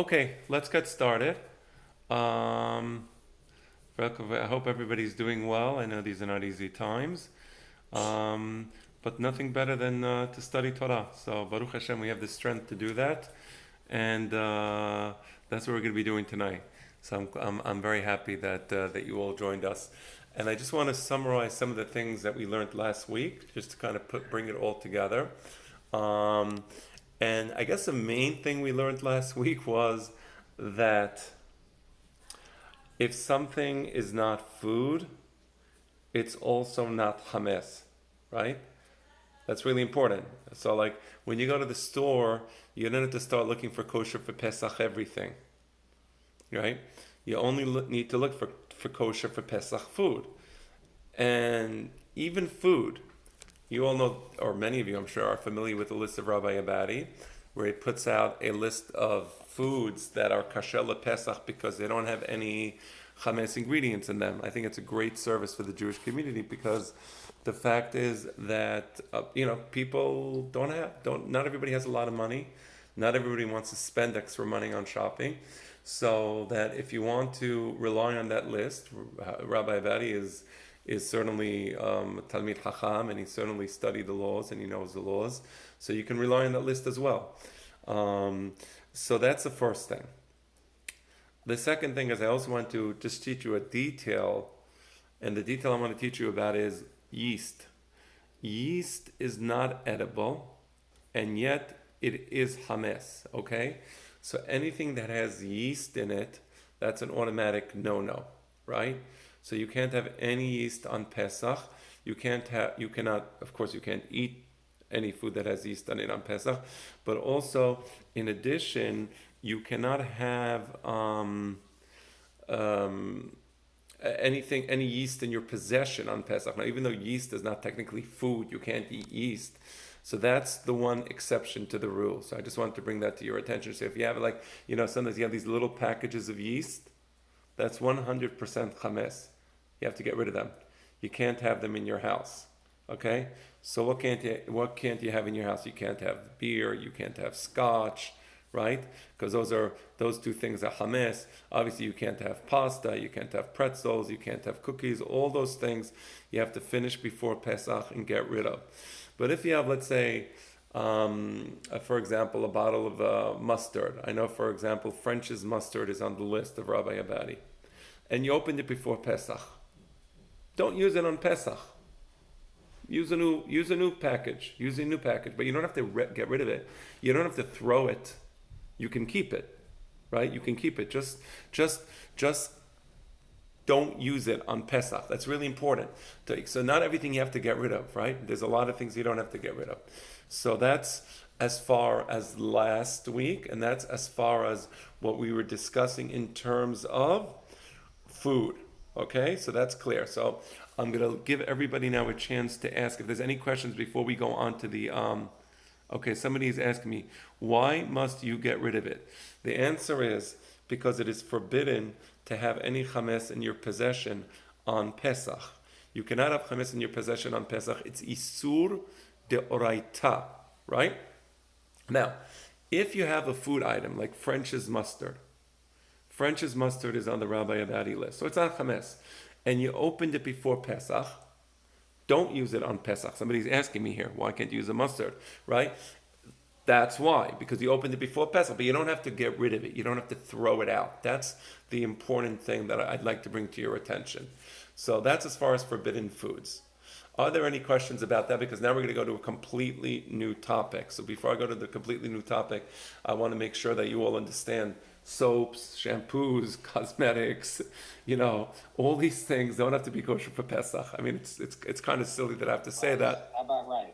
Okay, let's get started. Um, I hope everybody's doing well. I know these are not easy times, um, but nothing better than to study Torah. So Baruch Hashem, we have the strength to do that, and that's what we're going to be doing tonight. So I'm very happy that you all joined us, and I just want to summarize some of the things that we learned last week, just to kind of bring it all together. Um, and I guess the main thing we learned last week was that if something is not food, it's also not chametz, right? That's really important. So, like when you go to the store, you don't have to start looking for kosher for Pesach everything, right? You only need to look for kosher for Pesach food, and even food. You all know, or many of you, I'm sure, are familiar with the list of Rabbi Abadi, where he puts out a list of foods that are kasher Pesach because they don't have any chametz ingredients in them. I think it's a great service for the Jewish community because the fact is that people not everybody has a lot of money, not everybody wants to spend extra money on shopping. So that if you want to rely on that list, Rabbi Abadi is certainly Talmid Chacham, and he certainly studied the laws and he knows the laws. So you can rely on that list as well. So that's the first thing. The second thing is I also want to just teach you a detail, and the detail I want to teach you about is yeast. Yeast is not edible, and yet it is hametz, okay? So anything that has yeast in it, that's an automatic no-no, right? So you can't have any yeast on Pesach. You cannot, of course, you can't eat any food that has yeast on it on Pesach. But also, in addition, you cannot have any yeast in your possession on Pesach. Now, even though yeast is not technically food, you can't eat yeast. So that's the one exception to the rule. So I just wanted to bring that to your attention. So if you have sometimes you have these little packages of yeast, that's 100% chametz. You have to get rid of them. You can't have them in your house. Okay? So what can't you have in your house? You can't have beer, you can't have scotch, right? Because those two things are chametz. Obviously you can't have pasta, you can't have pretzels, you can't have cookies, all those things you have to finish before Pesach and get rid of. But if you have, let's say, for example, a bottle of mustard. I know, for example, French's mustard is on the list of Rabbi Abadi. And you opened it before Pesach. Don't use it on Pesach. Use a new package. Use a new package, but you don't have to get rid of it. You don't have to throw it. You can keep it, right? You can keep it. Just don't use it on Pesach. That's really important. So not everything you have to get rid of, right? There's a lot of things you don't have to get rid of. So that's as far as last week, and that's as far as what we were discussing in terms of food. Okay, so that's clear. So I'm going to give everybody now a chance to ask if there's any questions before we go on to the... Okay, somebody is asking me, why must you get rid of it? The answer is because it is forbidden to have any chametz in your possession on Pesach. You cannot have chametz in your possession on Pesach. It's isur de oraita, right? Now, if you have a food item like French's mustard is on the Rabbi Abadi list, so it's not chametz, and you opened it before Pesach, don't use it on Pesach. Somebody's asking me here, why can't you use a mustard, right? That's why, because you opened it before Pesach, but you don't have to get rid of it. You don't have to throw it out. That's the important thing that I'd like to bring to your attention. So that's as far as forbidden foods. Are there any questions about that? Because now we're going to go to a completely new topic. So before I go to the completely new topic, I want to make sure that you all understand soaps, shampoos, cosmetics, all these things don't have to be kosher for Pesach. I mean, it's kind of silly that I have to say that. How about rice?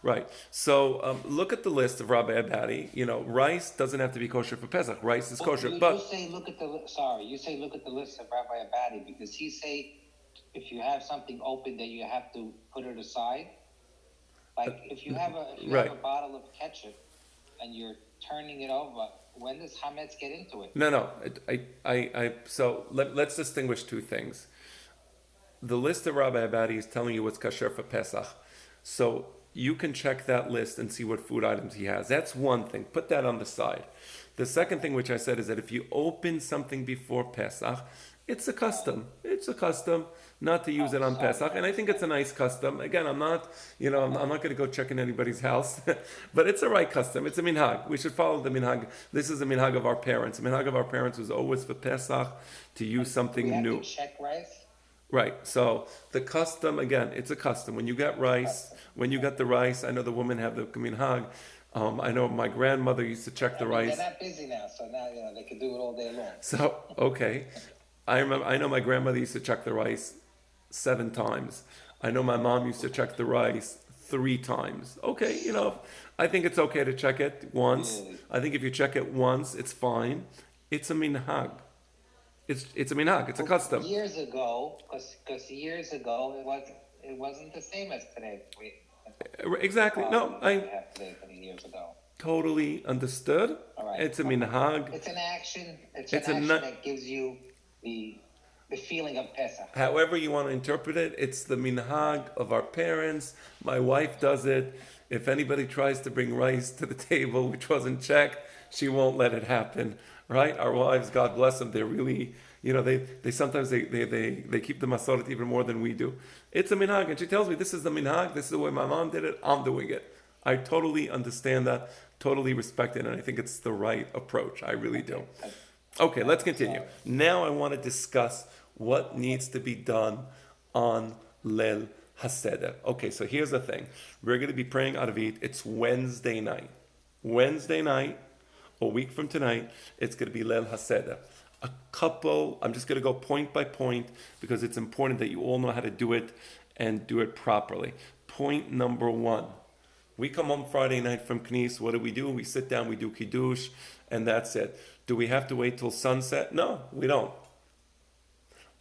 Right. So look at the list of Rabbi Abadi. Rice doesn't have to be kosher for Pesach. Rice is kosher, You but say look at the list of Rabbi Abadi because he say if you have something open that you have to put it aside. Like if you have right. have a bottle of ketchup and you're turning it over, when does Hametz get into it? No. So let's distinguish two things. The list of Rabbi Abadi is telling you what's kasher for Pesach. So you can check that list and see what food items he has. That's one thing. Put that on the side. The second thing which I said is that if you open something before Pesach, it's a custom. It's a custom not to use it on Pesach, and I think it's a nice custom. Again, I'm not going to go check in anybody's house, but it's a right custom. It's a minhag. We should follow the minhag. This is the minhag of our parents. The minhag of our parents was always for Pesach to use We something have new. to check rice. Right. So the custom again, it's a custom. When you get rice, when you get the rice, I know the women have the minhag. I know my grandmother used to check the They're rice. not busy now, so now they can do it all day long. So okay, I remember. I know my grandmother used to check the rice 7 times. I know my mom used to check the rice 3 times. Okay, I think it's okay to check it once. Really? I think if you check it once, it's fine. It's a minhag. It's a minhag. It's a custom. Years ago, because years ago it wasn't the same as today. Exactly. No, We I have today 20 years ago. totally understood. All right. It's a minhag. It's an action. It's It's an a action nut- that gives you the feeling of Pesach. However you want to interpret it, it's the minhag of our parents. My wife does it. If anybody tries to bring rice to the table which wasn't checked, she won't let it happen. Right? Our wives, God bless them, they're really, they sometimes they keep the masorot even more than we do. It's a minhag, and she tells me this is the minhag. This is the way my mom did it. I'm doing it. I totally understand that. Totally respect it, and I think it's the right approach. I really do. Okay, let's continue. Now I want to discuss what needs to be done on Leil HaSeder. Okay, so here's the thing. We're going to be praying Arvit. It's Wednesday night. Wednesday night, a week from tonight, it's going to be Leil HaSeder. I'm just going to go point by point because it's important that you all know how to do it and do it properly. Point number 1. We come home Friday night from Knis. What do? We sit down, we do Kiddush, and that's it. Do we have to wait till sunset? No, we don't.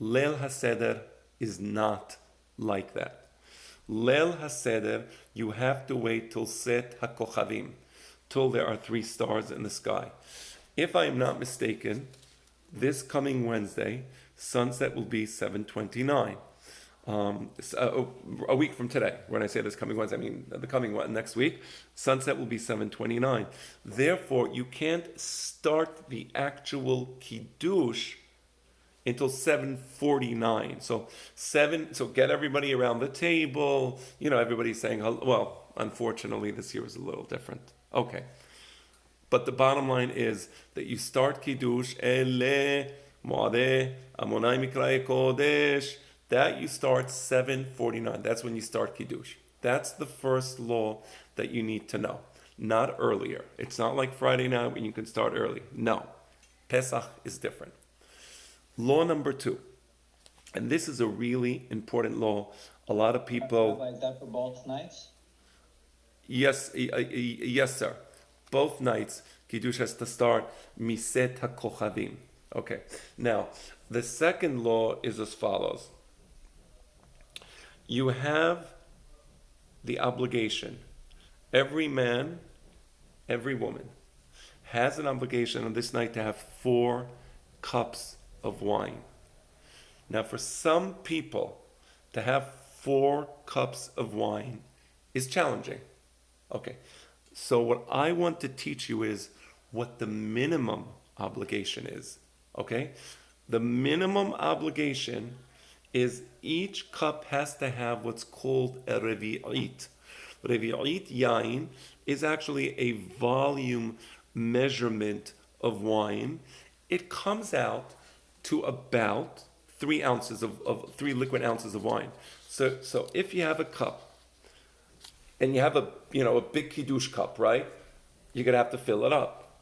Leil HaSeder is not like that. Leil HaSeder, you have to wait till Set HaKochavim, till there are 3 stars in the sky. If I am not mistaken, this coming Wednesday, sunset will be 7:29. A week from today. When I say this coming Wednesday, I mean the coming next week. Sunset will be 7:29. Therefore, you can't start the actual Kiddush until 7:49. So get everybody around the table. Everybody's saying hello. Well, unfortunately, this year is a little different. Okay. But the bottom line is that you start Kiddush, Ele, Moadeh, Amonai Mikrae Kodesh, that you start 7:49. That's when you start Kiddush. That's the first law that you need to know. Not earlier. It's not like Friday night when you can start early. No. Pesach is different. Law number 2. And this is a really important law. A lot of people... Like that for both nights? Yes, sir. Both nights, Kiddush has to start Miset HaKochavim. Okay. Now, the second law is as follows. You have the obligation. Every man, every woman has an obligation on this night to have 4 cups of wine. Now, for some people, to have 4 cups of wine is challenging. Okay. So what I want to teach you is what the minimum obligation is. Okay? The minimum obligation is each cup has to have what's called a revi'it. Revi'it yain is actually a volume measurement of wine. It comes out to about 3 ounces of 3 liquid ounces of wine. So if you have a cup, and you have a big Kiddush cup, right? You're going to have to fill it up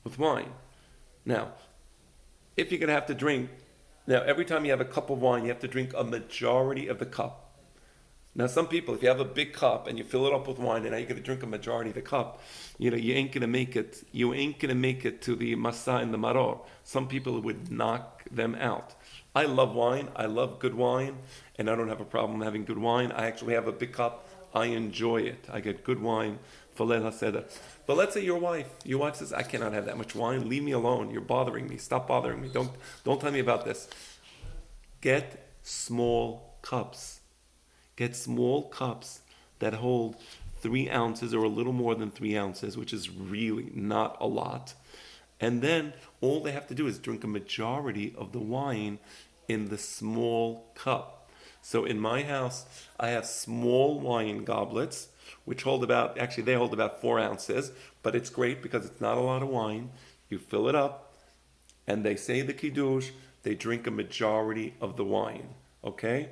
with wine. Now, if you're going to have to drink, every time you have a cup of wine, you have to drink a majority of the cup. Now, some people, if you have a big cup and you fill it up with wine, and now you're going to drink a majority of the cup, you ain't going to make it. You ain't going to make it to the Masa and the Maror. Some people would knock them out. I love wine. I love good wine, and I don't have a problem having good wine. I actually have a big cup. I enjoy it. I get good wine for Leil HaSeder. But let's say your wife says, I cannot have that much wine. Leave me alone. You're bothering me. Stop bothering me. Don't tell me about this. Get small cups. Get small cups that hold 3 ounces or a little more than 3 ounces, which is really not a lot. And then all they have to do is drink a majority of the wine in the small cup. So in my house, I have small wine goblets, which hold about, actually, they hold about 4 ounces, but it's great because it's not a lot of wine. You fill it up, and they say the Kiddush, they drink a majority of the wine. Okay?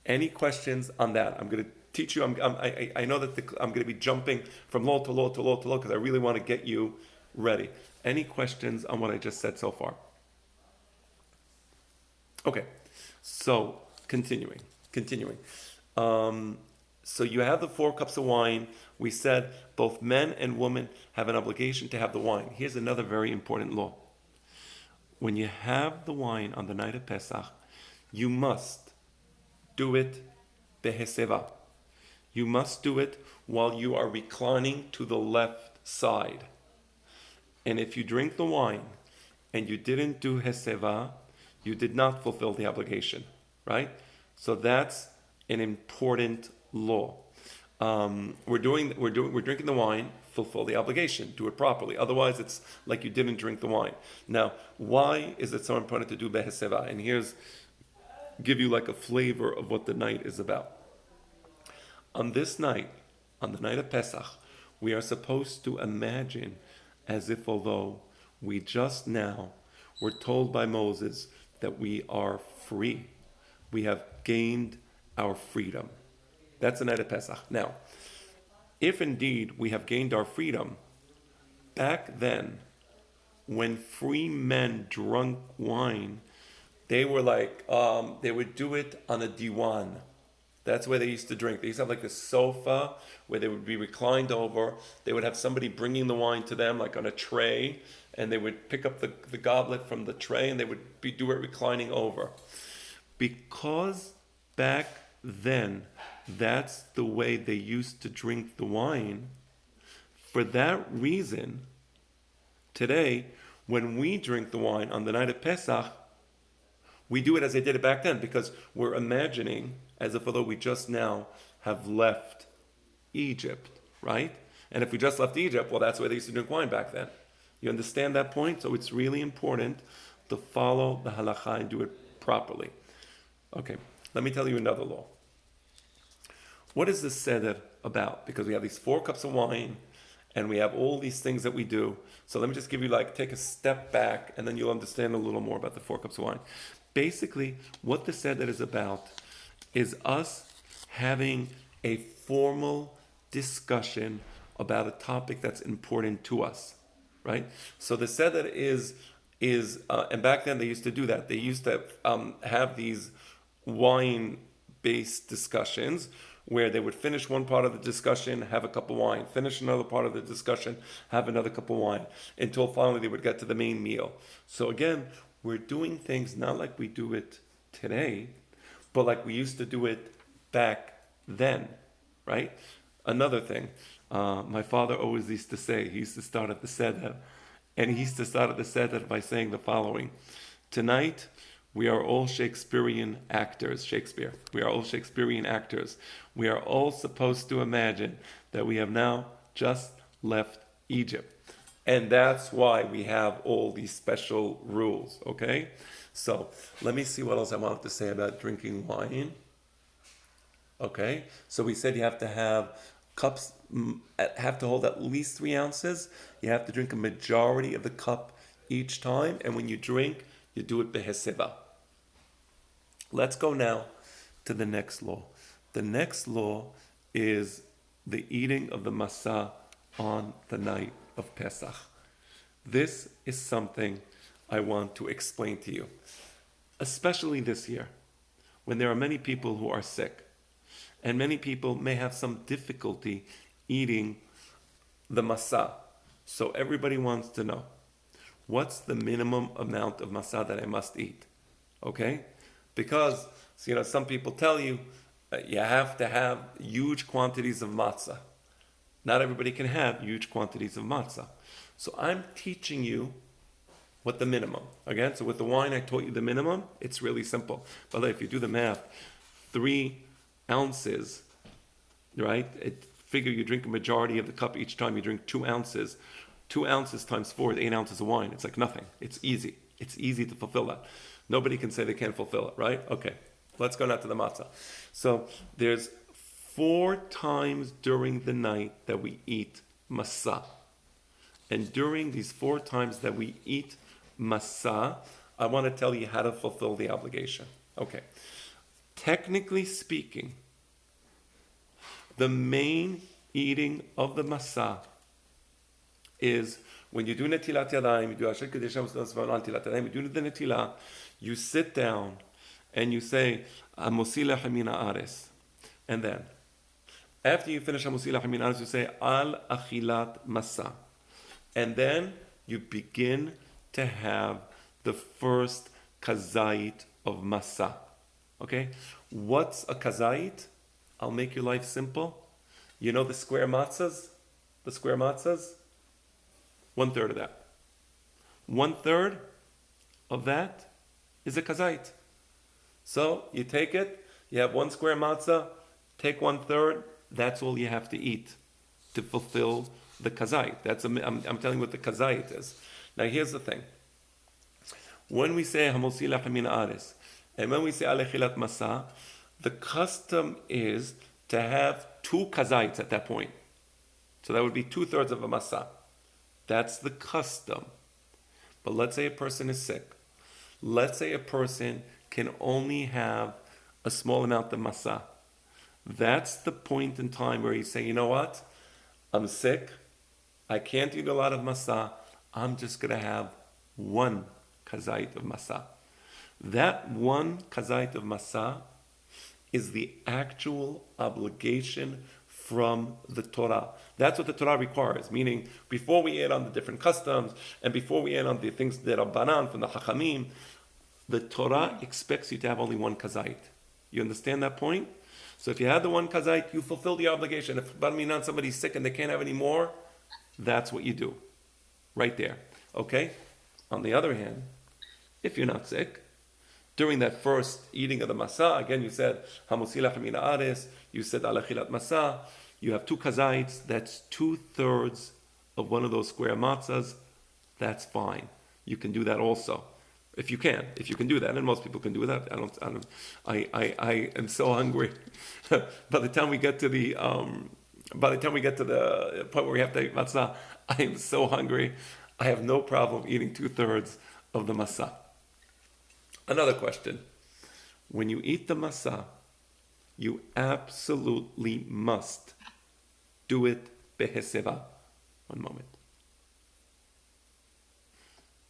Any questions on that? I'm going to teach you. I know that I'm going to be jumping from law to law to law to law because I really want to get you ready. Any questions on what I just said so far? Okay, so continuing. So you have the 4 cups of wine. We said both men and women have an obligation to have the wine. Here's another very important law. When you have the wine on the night of Pesach, you must do it beheseva. You must do it while you are reclining to the left side. And if you drink the wine and you didn't do heseva, you did not fulfill the obligation, right? So that's an important law. We're drinking the wine, fulfill the obligation, do it properly. Otherwise, it's like you didn't drink the wine. Now, why is it so important to do beheseva? And here's give you like a flavor of what the night is about. On this night, on the night of Pesach, we are supposed to imagine as if although we just now were told by Moses that we are free. We have gained our freedom. That's the night of Pesach. Now, if indeed we have gained our freedom, back then, when free men drank wine, they were like, they would do it on a diwan. That's where they used to drink. They used to have like a sofa where they would be reclined over. They would have somebody bringing the wine to them like on a tray, and they would pick up the goblet from the tray and they would do it reclining over. Because back then, that's the way they used to drink the wine. For that reason, today, when we drink the wine on the night of Pesach, we do it as they did it back then because we're imagining as if although we just now have left Egypt, right? And if we just left Egypt, well, that's where they used to drink wine back then. You understand that point? So it's really important to follow the halakha and do it properly. Okay, let me tell you another law. What is the Seder about? Because we have these 4 cups of wine and we have all these things that we do. So let me just give you take a step back and then you'll understand a little more about the 4 cups of wine. Basically, what the Seder is about is us having a formal discussion about a topic that's important to us, right? So the Seder is and back then they used to do that. They used to have these wine-based discussions where they would finish one part of the discussion, have a cup of wine, finish another part of the discussion, have another cup of wine, until finally they would get to the main meal. So again, we're doing things not like we do it today, but like we used to do it back then, right? Another thing, my father always used to say, he used to start at the Seder, and he used to start at the Seder by saying the following: tonight, we are all Shakespearean actors. Shakespeare. We are all Shakespearean actors. We are all supposed to imagine that we have now just left Egypt. And that's why we have all these special rules, okay? So let me see what else I wanted to say about drinking wine. Okay, so we said you have to have cups, have to hold at least 3 ounces. You have to drink a majority of the cup each time. And when you drink, you do it beheseva. Let's go now to the next law. The next law is the eating of the matzah on the night of Pesach. This is something I want to explain to you, especially this year, when there are many people who are sick, and many people may have some difficulty eating the matzah. So everybody wants to know, what's the minimum amount of matzah that I must eat? Okay? Because, some people tell you you have to have huge quantities of matzah. Not everybody can have huge quantities of matzah. So I'm teaching you what the minimum. Again, so with the wine, I taught you the minimum. It's really simple. By the way, if you do the math, 3 ounces, right? Figure you drink a majority of the cup each time. You drink 2 ounces. 2 ounces times 4 is 8 ounces of wine. It's like nothing. It's easy. It's easy to fulfill that. Nobody can say they can't fulfill it, right? Okay, let's go now to the matzah. So there's 4 times during the night that we eat matzah. And during these 4 times that we eat matzah, I want to tell you how to fulfill the obligation. Okay. Technically speaking, the main eating of the matzah is when you do netilat yadayim, you do asher kedesham netilat yadayim, you do the netilah, you sit down and you say Hamosi lechem min haaretz, and then after you finish Hamosi lechem min haaretz, you say Al achilat matzah, and then you begin to have the first kazait of matzah. Okay, what's a kazait? I'll make your life simple. You know the square matzahs? The square matzahs? 1/3 of that. 1/3 of that is a kazait. So you take it, you have 1 square matzah, take 1/3, that's all you have to eat to fulfill the kazait. I'm telling you what the kazait is. Now here's the thing. When we say Hamosi lechem min haaretz, and when we say Alechilat Matzah, the custom is to have 2 kazaits at that point. So that would be 2/3 of a matzah. That's the custom. But let's say a person is sick. Let's say a person can only have a small amount of matzah. That's the point in time where you say, you know what? I'm sick. I can't eat a lot of matzah. I'm just going to have 1 kazait of matzah. That 1 kazait of matzah is the actual obligation from the Torah. That's what the Torah requires, meaning before we add on the different customs and before we add on the things that are banan from the Chachamim, the Torah expects you to have only 1 kazait. You understand that point? So if you had the 1 kazait, you fulfill the obligation. If bar minan somebody's sick and they can't have any more, that's what you do. Right there. Okay? On the other hand, if you're not sick, during that first eating of the matzah, again you said Hamosi lechem min haaretz, you said Alechilat matzah, you have 2 kazaits, that's 2/3 of one of those square matzahs, that's fine. You can do that also. If you can do that, and most people can do that. I am so hungry. By the time we get to the point where we have to eat matzah, I am so hungry. I have no problem eating 2/3 of the matzah. Another question. When you eat the matzah, you absolutely must do it beheseva. One moment.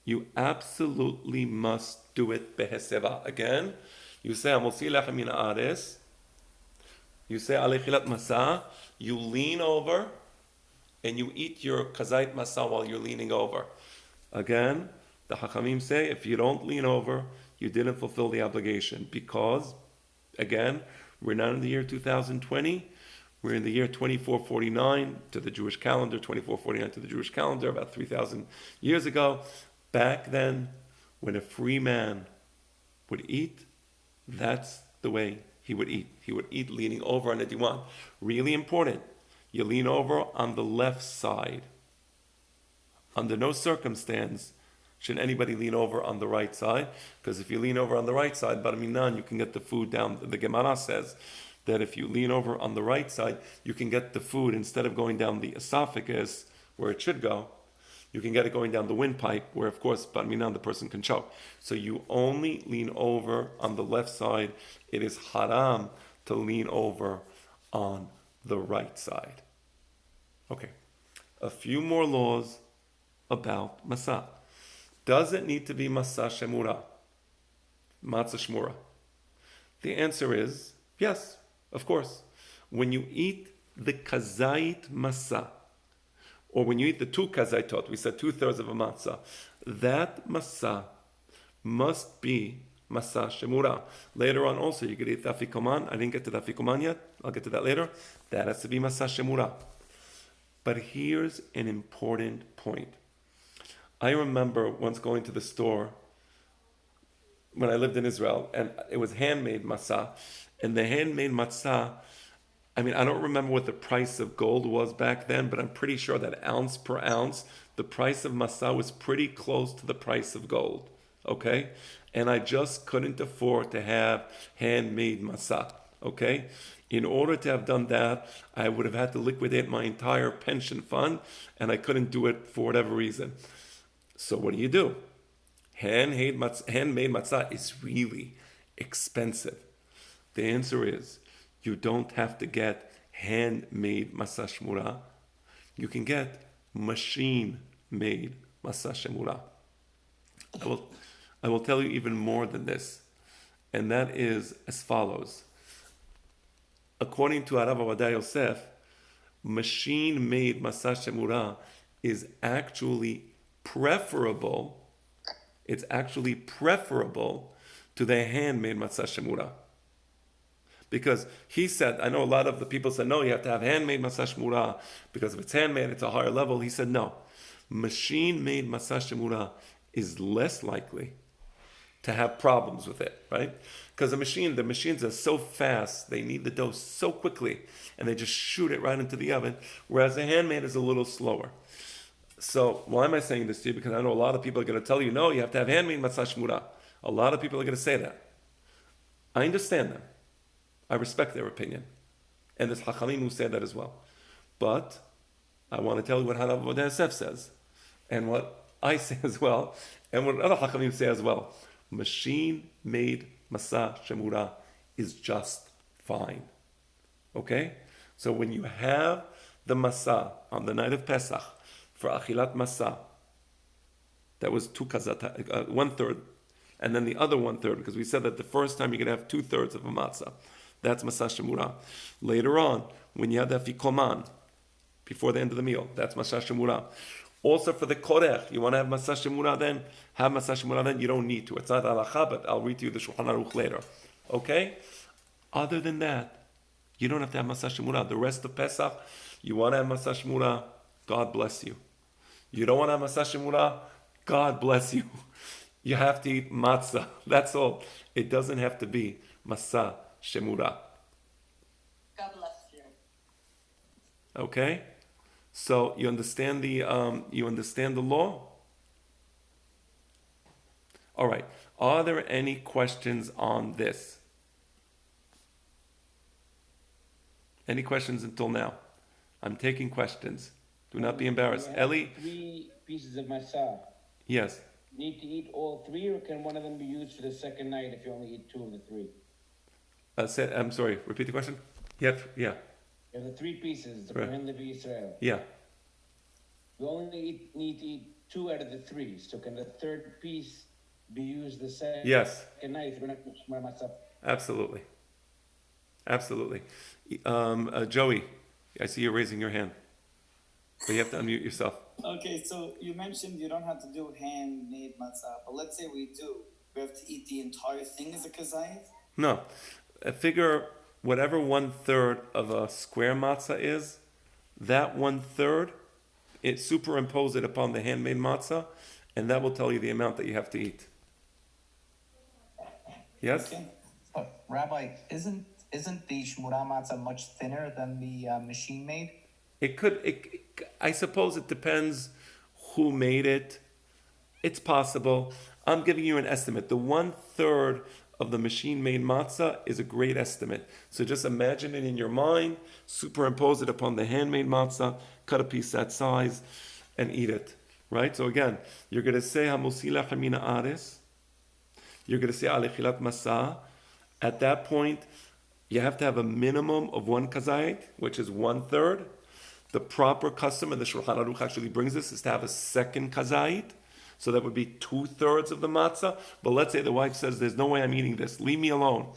You absolutely must do it beheseva. Again, you say Hamosi lechem min haaretz. You say Alechilat matzah. You lean over and you eat your kazait matzah while you're leaning over. Again, the Chachamim say if you don't lean over, you didn't fulfill the obligation because, again, we're not in the year 2020. We're in the year 2449 to the Jewish calendar, 2449 to the Jewish calendar, about 3,000 years ago. Back then, when a free man would eat, that's the way he would eat. He would eat leaning over on the diwan. Really important. You lean over on the left side. Under no circumstance should anybody lean over on the right side, because if you lean over on the right side, bar minan, you can get the food down. The Gemara says that if you lean over on the right side, you can get the food, instead of going down the esophagus, where it should go, you can get it going down the windpipe, where of course, bar minan, the person can choke. So you only lean over on the left side. It is haram to lean over on the right side. Okay, a few more laws about matzah. Does it need to be matzah shemura? Matzah shmura? The answer is yes, of course. When you eat the kazait matzah, or when you eat the 2 kazaitot, we said 2/3 of a matzah, that matzah must be matzah shemura. Later on also, you could eat the afikoman. I didn't get to the afikoman yet. I'll get to that later. That has to be matzah shemura. But here's an important point. I remember once going to the store when I lived in Israel, and it was handmade matzah. And the handmade matzah, I mean, I don't remember what the price of gold was back then, but I'm pretty sure that ounce per ounce, the price of masa was pretty close to the price of gold. Okay? And I just couldn't afford to have handmade masa. Okay? In order to have done that, I would have had to liquidate my entire pension fund, and I couldn't do it for whatever reason. So what do? Handmade matzah is really expensive. The answer is, you don't have to get handmade matzah shmura. You can get machine-made matzah shmura. I will tell you even more than this, and that is as follows. According to Arav Avodah Yosef, machine-made matzah shmura is actually preferable. It's actually preferable to the handmade matzah shmura. Because he said, I know a lot of the people said, no, you have to have handmade matzah shmura, because if it's handmade, it's a higher level. He said, no. Machine-made matzah shmura is less likely to have problems with it, right? Because the machines are so fast, they need the dough so quickly, and they just shoot it right into the oven, whereas the handmade is a little slower. So why am I saying this to you? Because I know a lot of people are going to tell you, no, you have to have handmade matzah shmura. A lot of people are going to say that. I understand them. I respect their opinion. And there's Hachamim who say that as well. But I want to tell you what Harav Avodah Yosef says, and what I say as well, and what other Hachamim say as well. Machine-made matzah shmura is just fine. Okay? So when you have the matzah on the night of Pesach for achilat matzah, that was 2 kazat, 1/3, and then the other 1/3, because we said that the first time you could have 2/3 of a matzah. That's matzah shmura. Later on, when you have the afikoman, before the end of the meal, that's matzah shmura. Also for the korech, you want to have matzah shmura then? Have matzah shmura then? You don't need to. It's not halacha, but I'll read to you the Shulchan Aruch later. Okay? Other than that, you don't have to have matzah shmura. The rest of Pesach, you want to have matzah shmura, God bless you. You don't want to have matzah shmura, God bless you. You have to eat matzah. That's all. It doesn't have to be matzah shemura. God bless you. Okay, so you understand the law. All right. Are there any questions on this? Any questions until now? I'm taking questions. Do not be embarrassed. Ellie. 3 pieces of matzah. Yes. Need to eat all 3, or can one of them be used for the second night if you only eat 2 of the 3? I'm sorry. Repeat the question. Yeah. You have the 3 pieces, the Right. Kohen Levi Israel. Yeah. You only need to eat 2 out of the 3. So can the third piece be used the second Yes. night if you're not going to matzah? Absolutely. Joey, I see you raising your hand, but you have to unmute yourself. Okay, so you mentioned you don't have to do handmade matzah, but let's say we do. We have to eat the entire thing as a kazayit? No, figure whatever 1/3 of a square matzah is, that 1/3, it superimpose it upon the handmade matzah, and that will tell you the amount that you have to eat. Yes? Okay. But Rabbi, isn't the shmura matzah much thinner than the machine made? I suppose it depends who made it. It's possible. I'm giving you an estimate. The 1/3 of the machine-made matzah is a great estimate. So just imagine it in your mind, superimpose it upon the handmade matzah, cut a piece that size, and eat it. Right? So again, you're going to say Hamusila Hamina Ares. You're going to say Alechilat Matzah. At that point, you have to have a minimum of 1 kazayit, which is 1/3. The proper custom, and the Shulchan Aruch actually brings this, is to have a second kazayit. So that would be 2/3 of the matzah. But let's say the wife says, there's no way I'm eating this. Leave me alone.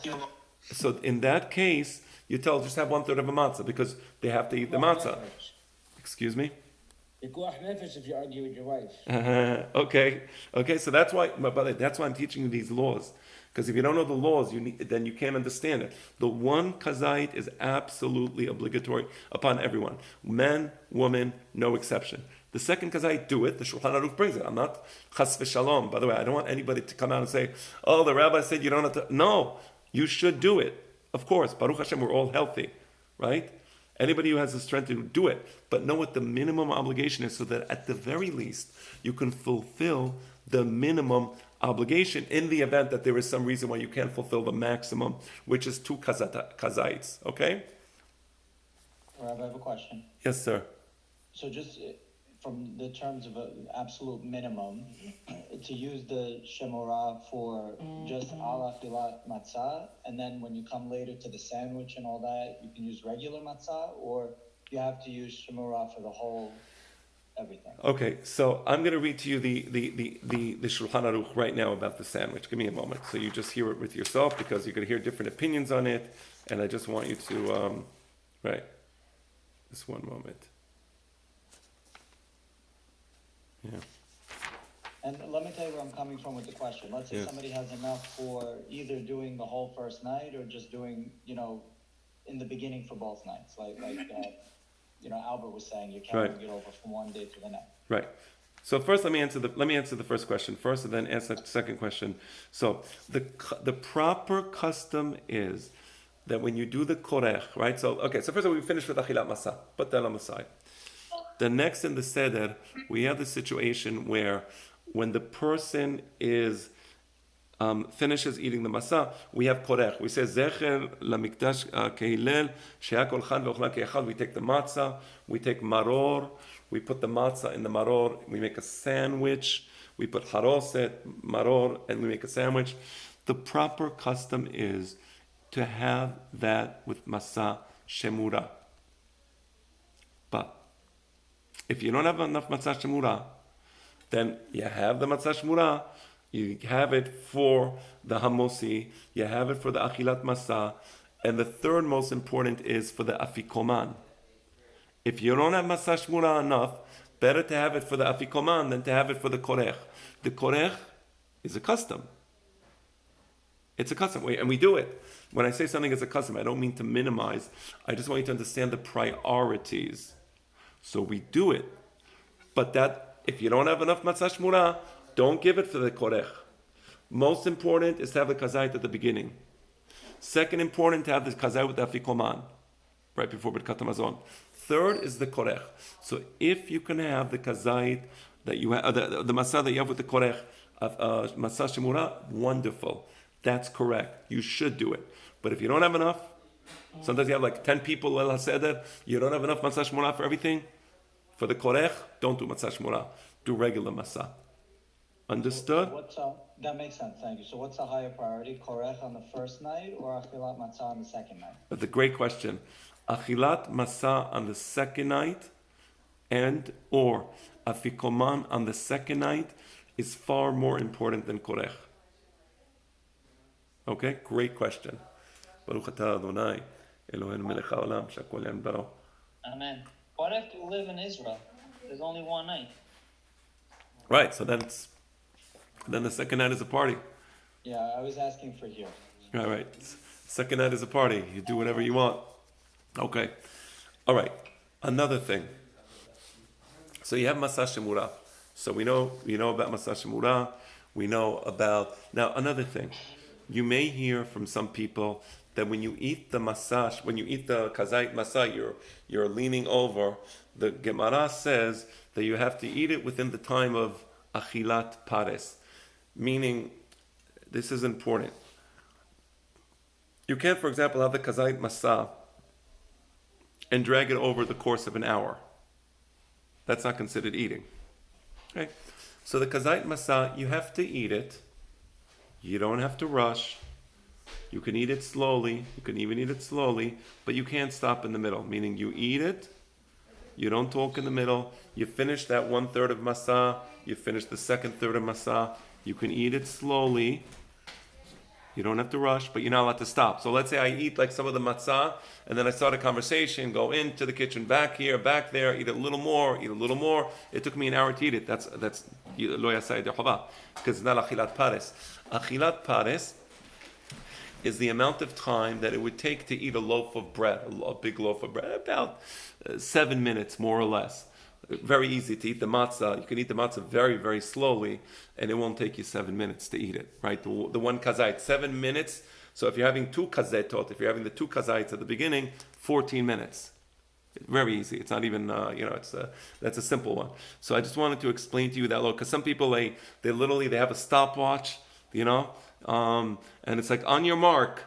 So in that case, you tell just have 1/3 of a matzah, because they have to eat the matzah. Excuse me? Pikuach nefesh if you argue with your wife. Okay. So that's why, that's why I'm teaching you these laws. Because if you don't know the laws, then you can't understand it. The 1 kazayit is absolutely obligatory upon everyone. Men, women, no exception. The second kazayit, do it. The Shulchan Aruch brings it. I'm not chas v'shalom. By the way, I don't want anybody to come out and say, oh, the rabbi said you don't have to. No, you should do it. Of course, Baruch Hashem, we're all healthy, right? Anybody who has the strength to do it, but know what the minimum obligation is so that at the very least you can fulfill the minimum obligation in the event that there is some reason why you can't fulfill the maximum, which is 2 kazaites. Okay? Rabbi, I have a question. Yes, sir. So just from the terms of an absolute minimum, to use the shemorah for just al achilat matzah, and then when you come later to the sandwich and all that, you can use regular matzah, or you have to use shemorah for the whole everything. Okay, so I'm going to read to you the Shulchan Aruch right now about the sandwich. Give me a moment. So you just hear it with yourself because you're going to hear different opinions on it, and I just want you to, right, just one moment. Yeah. And let me tell you where I'm coming from with the question. Let's say Yes. somebody has enough for either doing the whole first night or just doing, in the beginning for both nights. Like Albert was saying, you're carrying it over from one day to the next. Right. So first, let me answer the first question first, and then answer the second question. So the proper custom is that when you do the korech, right? So first of all, we finished with achilat masa. Put that on the side. The next in the seder, we have the situation where when the person is finishes eating the masa, we have korech. We say zecher lamikdash kehilel she'akol chan ve'ochlan ke'echad. We take the matzah, we take maror, we put the matzah in the maror, we make a sandwich. We put haroset, maror, and we make a sandwich. The proper custom is to have that with masa shemura. But if you don't have enough matzah shemura, then you have the matzah shemura, you have it for the hamosi, you have it for the achilat masa, and the third most important is for the afikoman. If you don't have matzah shemura enough, better to have it for the afikoman than to have it for the korech. The korech is a custom. It's a custom, and we do it. When I say something is a custom, I don't mean to minimize. I just want you to understand the priorities. So we do it. But that, if you don't have enough matzah shmura, don't give it for the korech. Most important is to have the kazait at the beginning. Second important, to have the kazait with the afikoman, right before Birkat Hamazon. Third is the korech. So if you can have the kazait that you have, the matzah that you have with the korech, matzah shmura, wonderful. That's correct. You should do it. But if you don't have enough, sometimes you have like 10 people El HaSeder, you don't have enough matzah shmura for everything. For the korech, don't do matzah shmura. Do regular matzah. Understood? That makes sense, thank you. So what's the higher priority, korech on the first night or achilat matzah on the second night? That's a great question. Achilat matzah on the second night and or afikoman on the second night is far more important than korech. Okay, great question. Baruch atah Adonai, Eloheinu melech haolam, shakol yan baro. Amen. Why do you have to live in Israel? There's only one night. Right, so then the second night is a party. Yeah, I was asking for here. Right. Second night is a party. You do whatever you want. Okay. All right. Another thing. So you have matzah shemura. So we know about matzah shemura. We know about now another thing. You may hear from some people that when you eat the masash, when you eat the kazait masah, you're leaning over. The Gemara says that you have to eat it within the time of achilat pares, meaning this is important. You can't, for example, have the kazait masah and drag it over the course of an hour. That's not considered eating. Okay? So the kazait masah, you have to eat it. You don't have to rush. You can eat it slowly. You can even eat it slowly, but you can't stop in the middle. Meaning you eat it, you don't talk in the middle. You finish that 1/3 of matzah. You finish the second third of matzah. You can eat it slowly. You don't have to rush, but you're not allowed to stop. So let's say I eat like some of the matzah, and then I start a conversation, go into the kitchen, back here, back there, eat a little more, eat a little more. It took me an hour to eat it. That's lo yasai dehova, because it's not achilat pares. Achilat pares is the amount of time that it would take to eat a loaf of bread, a big loaf of bread, about 7 minutes, more or less. Very easy to eat the matzah. You can eat the matzah very, very slowly, and it won't take you 7 minutes to eat it, right? The one kazait, 7 minutes. So if you're having two kazetot, if you're having the two kazaites at the beginning, 14 minutes. Very easy. It's not even, that's a simple one. So I just wanted to explain to you that, look, because some people, they literally, they have a stopwatch, and it's like, on your mark,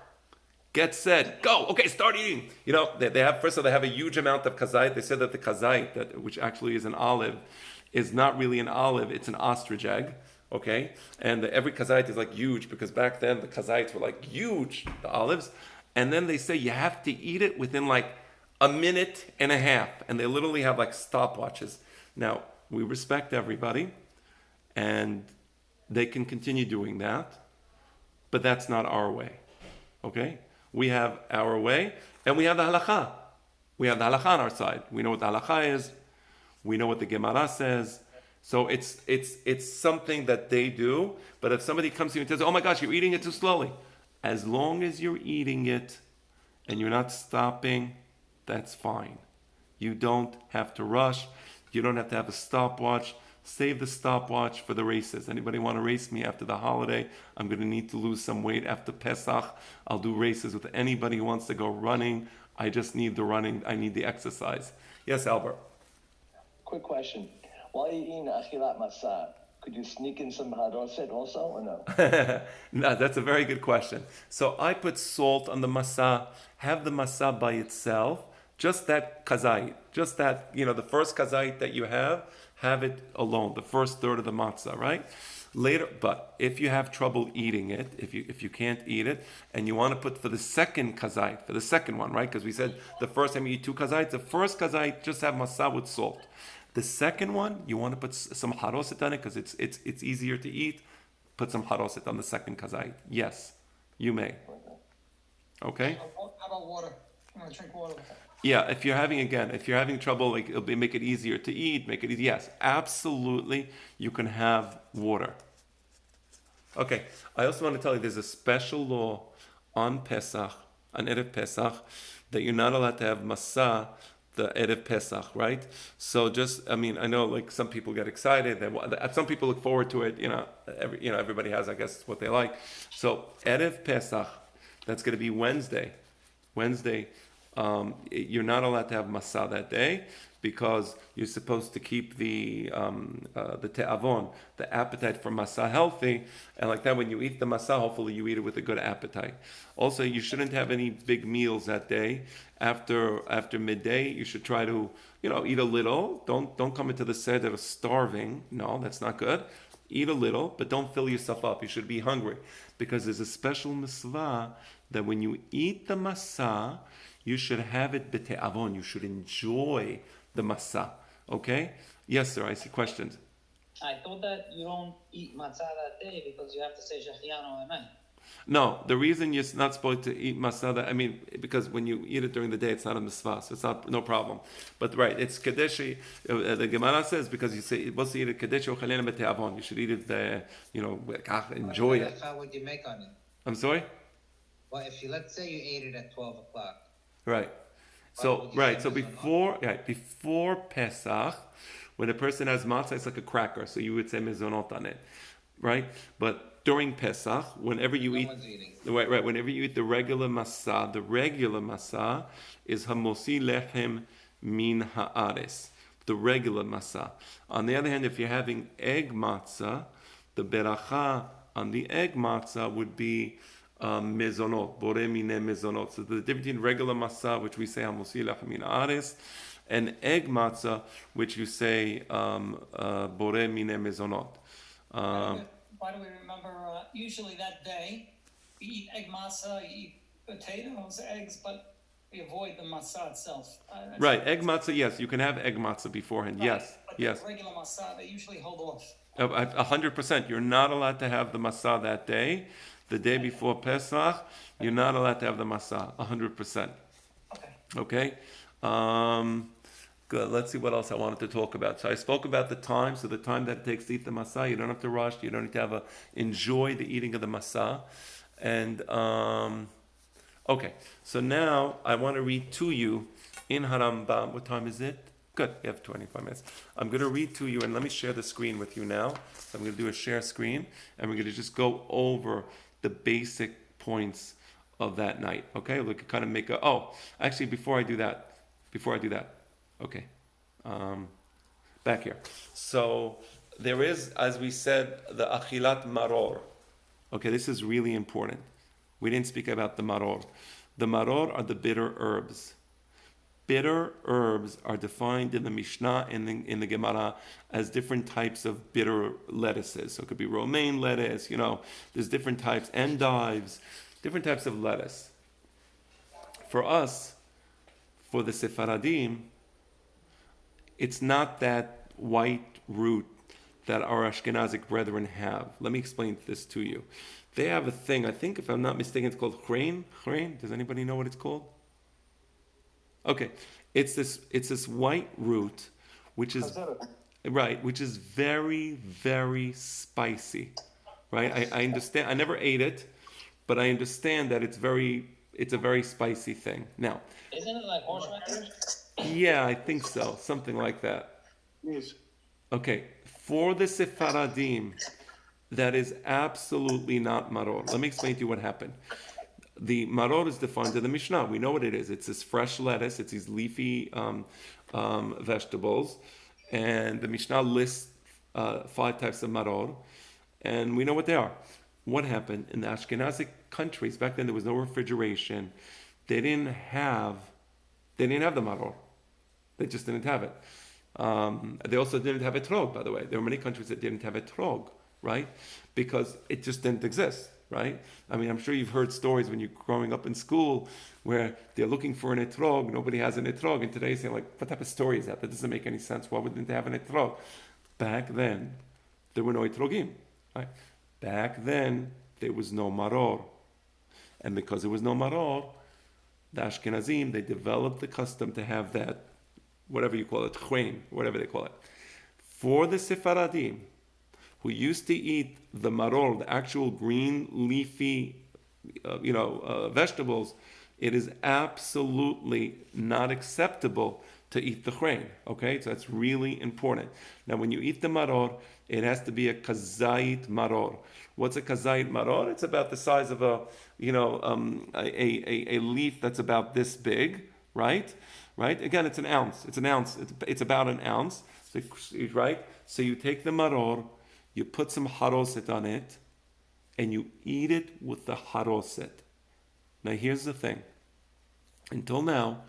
get set, go. Okay, start eating. They have, first of all, they have a huge amount of kazait. They said that the kazait, which actually is an olive, is not really an olive, it's an ostrich egg. Okay, and every kazait is like huge, because back then the kazites were like huge, the olives. And then they say you have to eat it within like a minute and a half, and they literally have like stopwatches. Now, we respect everybody, and they can continue doing that, but that's not our way. Okay, we have our way, and we have the halakha. We have the halakha on our side. We know what the halakha is. We know what the Gemara says. So it's something that they do. But if somebody comes to you and says, "Oh my gosh, you're eating it too slowly," as long as you're eating it and you're not stopping, that's fine. You don't have to rush. You don't have to have a stopwatch. Save the stopwatch for the races. Anybody want to race me after the holiday? I'm going to need to lose some weight after Pesach. I'll do races with anybody who wants to go running. I just need the running. I need the exercise. Yes, Albert. Quick question. While you're eating achilat matzah, could you sneak in some haroset also or no? No, that's a very good question. So I put salt on the matzah, have the matzah by itself, just that kazait, just that, the first kazait that you have it alone, the first third of the matzah, right? Later, but if you have trouble eating it, if you can't eat it, and you want to put for the second kazait, for the second one, right? Because we said the first time you eat two kazait, the first kazait just have matzah with salt. The second one, you want to put some haroset on it because it's easier to eat. Put some haroset on the second kazait. Yes, you may. Okay. How about water? I'm gonna drink water. Yeah, if you're having trouble, like make it easier to eat, make it easy. Yes, absolutely, you can have water. Okay, I also want to tell you there's a special law on Pesach, on Erev Pesach, that you're not allowed to have matzah the Erev Pesach, right? So I know like some people get excited, some people look forward to it, everybody has, I guess, what they like. So Erev Pesach, that's going to be Wednesday, you're not allowed to have matzah that day because you're supposed to keep the te'avon, the appetite for matzah, healthy, and like that when you eat the matzah, hopefully you eat it with a good appetite. Also, you shouldn't have any big meals that day. After midday, you should try to eat a little. Don't come into the seder starving. No, that's not good. Eat a little, but don't fill yourself up. You should be hungry because there's a special mitzvah that when you eat the matzah, you should have it b'te'avon. You should enjoy the matzah. Okay? Yes, sir. I see questions. I thought that you don't eat matzah that day because you have to say Shechianu at night. No, the reason you're not supposed to eat matzah, because when you eat it during the day, it's not a mitzvah, so it's no problem. But right, it's kadeshi. The Gemara says because you say you're supposed to eat it kadeshi ochalena b'te'avon. You should eat it, enjoy it. What would you make on it? I'm sorry. Well, let's say you ate it at 12 o'clock. Right. So before Pesach, when a person has matzah, it's like a cracker. So you would say mezonot on it, right? But during Pesach, whenever you eat the regular matzah is hamosi lechem min haaretz, the regular matzah. On the other hand, if you're having egg matzah, the beracha on the egg matzah would be mezonot, borei mine mezonot. So the difference between regular matzah, which we say hamosi lechem min haaretz, and egg matzah, which you say borei mine mezonot. Why do we remember, usually that day, we eat egg matzah, you eat potatoes, eggs, but we avoid the matzah itself. Right, egg matzah, yes, you can have egg matzah beforehand, right. Yes, but yes. The regular matzah, they usually hold off. 100%, you're not allowed to have the matzah that day. The day before Pesach, you're not allowed to have the matzah, 100%. Okay? Good. Let's see what else I wanted to talk about. So I spoke about the time. So the time that it takes to eat the matzah, you don't have to rush. You don't need to enjoy the eating of the matzah. And okay. So now I want to read to you in Harambam. What time is it? Good. You have 25 minutes. I'm going to read to you, and let me share the screen with you now. So I'm going to do a share screen, and we're going to just go over the basic points of that night. Okay? We could kind of make actually, before I do that. Okay. Back here. So there is, as we said, the achilat maror. Okay, this is really important. We didn't speak about the maror. The maror are the bitter herbs. Bitter herbs are defined in the Mishnah and in the Gemara as different types of bitter lettuces. So it could be romaine lettuce, there's different types, endives, different types of lettuce. For us, for the Sephardim, it's not that white root that our Ashkenazic brethren have. Let me explain this to you. They have a thing, I think if I'm not mistaken, it's called chrein. Chrein? Does anybody know what it's called? Okay, it's this white root, which is very, very spicy, right? I understand. I never ate it, but I understand that it's a very spicy thing. Now, Isn't it like horseradish? yeah, I think so, something like that. Yes. Okay, for the Sephardim, that is absolutely not maror. Let me explain to you what happened. The maror is defined in the Mishnah. We know what it is. It's this fresh lettuce. It's these leafy vegetables. And the Mishnah lists 5 types of maror. And we know what they are. What happened? In the Ashkenazic countries, back then there was no refrigeration. They didn't have the maror. They just didn't have it. They also didn't have etrog, by the way. There were many countries that didn't have etrog, right? Because it just didn't exist. Right? I mean, I'm sure you've heard stories when you're growing up in school where they're looking for an etrog, nobody has an etrog, and today you're saying, like, what type of story is that? That doesn't make any sense. Why wouldn't they have an etrog? Back then, there were no etrogim. Right? Back then, there was no maror. And because there was no maror, the Ashkenazim, they developed the custom to have that, whatever you call it, chrein, whatever they call it. For the Sephardim, who used to eat the maror, the actual green leafy, vegetables, it is absolutely not acceptable to eat the chrein. Okay, so that's really important. Now, when you eat the maror, it has to be a kazait maror. What's a kazait maror? It's about the size of a leaf that's about this big, right? Right? Again, it's an ounce. It's an ounce. It's about an ounce. So, right? So you take the maror. You put some haroset on it, and you eat it with the haroset. Now here's the thing. Until now,